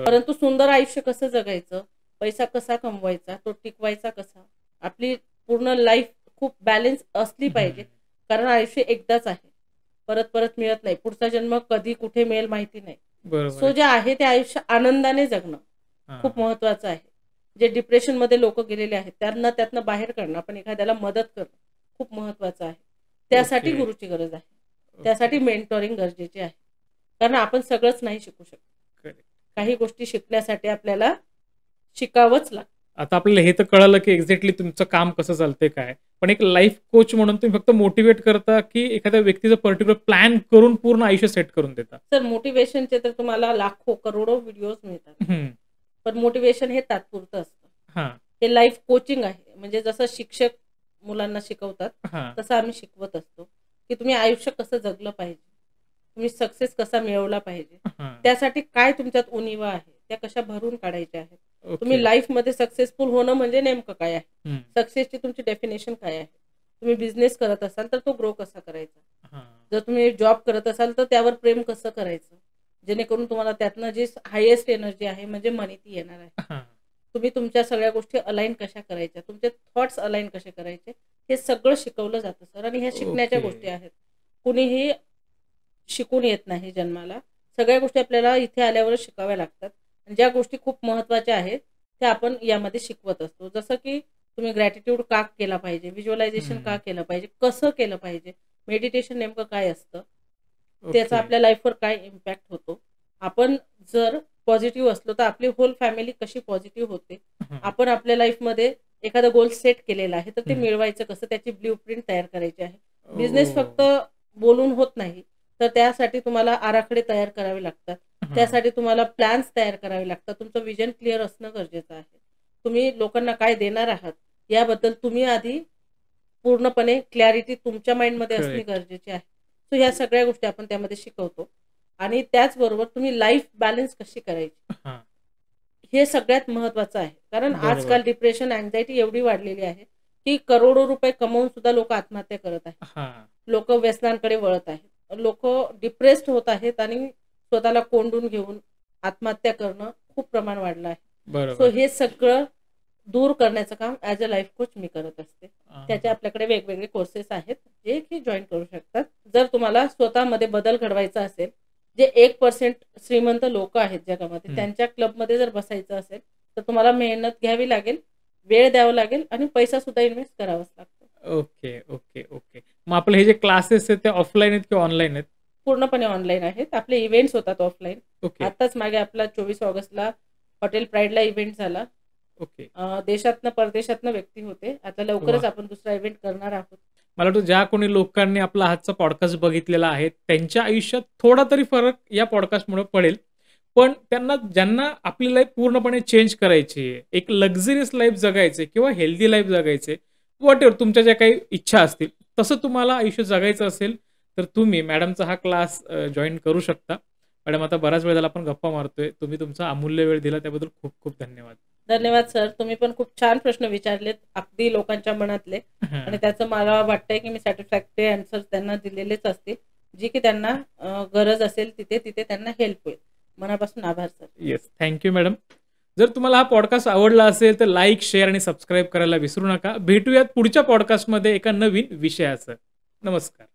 परंतु सुंदर आयुष्य कसं जगायचं, पैसा कसा कमवायचा, तो टिकवायचा कसा, आपली पूर्ण लाईफ खूप बॅलन्स असली पाहिजे. कारण आयुष्य एकदाच आहे, परत परत मिळत नाही. पुढचा जन्म कधी कुठे मिळेल माहिती नाही. सो जे आहे ते आयुष्य आनंदाने जगणं खूप महत्वाचं आहे. जे डिप्रेशन मध्ये लोक गेलेले आहेत त्यांना त्यातनं बाहेर काढणं, पण एखाद्याला मदत करणं खूप महत्वाचं आहे. त्यासाठी गुरुची गरज आहे, त्यासाठी मेंटॉरिंग गरजेचे आहे. कारण आपण सगळंच नाही शिकू शकत, काही गोष्टी शिकण्यासाठी आपल्याला शिकावंच लागतं. आता आपल्याला हे तर कळलं की एक्झॅक्टली तुमचं काम कसं चालतंय काय, पण एक लाईफ कोच म्हणून तुम्ही फक्त मोटिवेट करता की एखाद्या व्यक्तीचं पर्टिक्युलर प्लॅन करून पूर्ण आयुष्य सेट करून देता? सर मोटिवेशनचे तर तुम्हाला लाखो करोडो व्हिडिओज मिळतात, पण मोटिवेशन हे तात्पुरतं असतं. हे लाईफ कोचिंग आहे. म्हणजे जसं शिक्षक मुलांना शिकवतात तसं आम्ही शिकवत असतो की तुम्ही आयुष्य कसं जगलं पाहिजे, तुम्ही सक्सेस कसा मिळवला पाहिजे, त्यासाठी काय तुमच्यात उणिवा आहे त्या कशा भरून काढायच्या आहेत. तुम्ही लाईफ मध्ये सक्सेसफुल होणं म्हणजे नेमकं काय आहे, सक्सेसची तुमची डेफिनेशन काय आहे. तुम्ही बिझनेस करत असाल तर तो ग्रो कसा करायचा, जर तुम्ही जॉब करत असाल तर त्यावर प्रेम कसं करायचं, जेणेकरून तुम्हाला त्यातनं जी हायेस्ट एनर्जी आहे म्हणजे मनी ती येणार आहे. तुम्ही तुमच्या सगळ्या गोष्टी अलाइन कशा करायच्या, तुमचे थॉट्स अलाइन कसे करायचे, हे सगळं शिकवलं जातं सर. आणि ह्या शिकण्याच्या गोष्टी आहेत. कुणीही शिकून येत नाही जन्माला. सगळ्या गोष्टी आपल्याला इथे आल्यावरच शिकाव्या लागतात. आणि ज्या गोष्टी खूप महत्त्वाच्या आहेत त्या आपण यामध्ये शिकवत असतो. जसं की तुम्ही ग्रॅटिट्यूड का केला पाहिजे, व्हिज्युअलायझेशन का केलं पाहिजे, कसं केलं पाहिजे, मेडिटेशन नेमकं काय असतं, त्याचा आपल्या लाईफवर काय इम्पॅक्ट होतो. आपण जर पॉझिटिव्ह असलो तर आपली होल फॅमिली कशी पॉझिटिव्ह होते. आपण आपल्या लाईफमध्ये एखादा गोल सेट केलेला आहे तर ते मिळवायचं कसं, त्याची ब्ल्यूप्रिंट तयार करायची आहे. बिझनेस फक्त बोलून होत नाही, तर त्यासाठी तुम्हाला आराखडे तयार करावे लागतात. त्यासाठी तुम्हाला प्लॅन्स तयार करावे लागतात. तुमचं विजन क्लिअर असणं गरजेचं आहे. तुम्ही लोकांना काय देणार आहात याबद्दल तुम्ही आधी पूर्णपणे क्लॅरिटी तुमच्या माइंडमध्ये असणे गरजेचे आहे. सो ह्या सगळ्या गोष्टी आपण त्यामध्ये शिकवतो. आणि त्याचबरोबर तुम्ही लाईफ बॅलन्स कशी करायची हे सगळ्यात महत्वाचं आहे. कारण आजकाल डिप्रेशन, अँझायटी एवढी वाढलेली आहे की करोडो रुपये कमवून सुद्धा लोक आत्महत्या करत आहेत. लोक व्यसनांकडे वळत आहेत. लोक डिप्रेस्ड होत आहेत आणि स्वतःला कोंडून घेऊन आत्महत्या करणं खूप प्रमाण वाढलं आहे. सो हे सगळं दूर करण्याचं काम ऍज अ लाईफ कोच मी करत असते. त्याचे आपल्याकडे वेगवेगळे कोर्सेस आहेत जे की जॉईन करू शकतात. जर तुम्हाला स्वतःमध्ये बदल घडवायचा असेल, जे 1% श्रीमंत लोक आहेत जगामध्ये, त्यांच्या क्लबमध्ये जर बसायचं असेल तर तुम्हाला मेहनत घ्यावी लागेल, वेळ द्यावा लागेल आणि पैसा सुद्धा इन्व्हेस्ट करावाच लागतो. Okay okay okay. मग आपले हे जे क्लासेस आहेत ते ऑफलाईन आहेत किंवा ऑनलाईन आहेत? पूर्णपणे ऑनलाईन आहेत. आपले इव्हेंट्स होतात ऑफलाईन. आताच मागे आपला 24 ऑगस्टला हॉटेल प्राईडला इव्हेंट झाला. देशातनं परदेशातनं व्यक्ती होते. आता लवकरच आपण दुसरा इव्हेंट करणार आहोत. मला वाटतं ज्या कोणी लोकांनी आपला आजचा पॉडकास्ट बघितलेला आहे त्यांच्या आयुष्यात थोडा तरी फरक या पॉडकास्टमुळे पडेल. पण ज्यांना आपली लाईफ पूर्णपणे चेंज करायची आहे, एक लक्झरियस लाईफ जगायचे किंवा हेल्दी लाईफ जगायचे, व्हॉट एव्हर तुमच्या ज्या काही इच्छा असतील, तसं तुम्हाला आयुष्य जगायचं असेल तर तुम्ही मॅडमचा हा क्लास जॉईन करू शकता. मॅडम, आता बराच वेळ झाला आपण गप्पा मारतोय. तुम्ही तुमचा अमूल्य वेळ दिला त्याबद्दल खूप खूप धन्यवाद. धन्यवाद सर. तुम्ही पण खूप छान प्रश्न विचारलेत, अगदी लोकांच्या मनातले. आणि त्याचं मला वाटतंय की मी सॅटिस्फॅक्टरी आन्सर त्यांना दिलेलेच असतील, जी की त्यांना गरज असेल तिथे त्यांना हेल्प होईल. मनापासून आभार सर. Yes, thank you madam. जर तुम्हाला हा पॉडकास्ट आवडला असेल तर लाईक, शेअर आणि सबस्क्राईब करायला विसरू नका. भेटूयात पुढच्या पॉडकास्टमध्ये एका नवीन विषयासह. नमस्कार.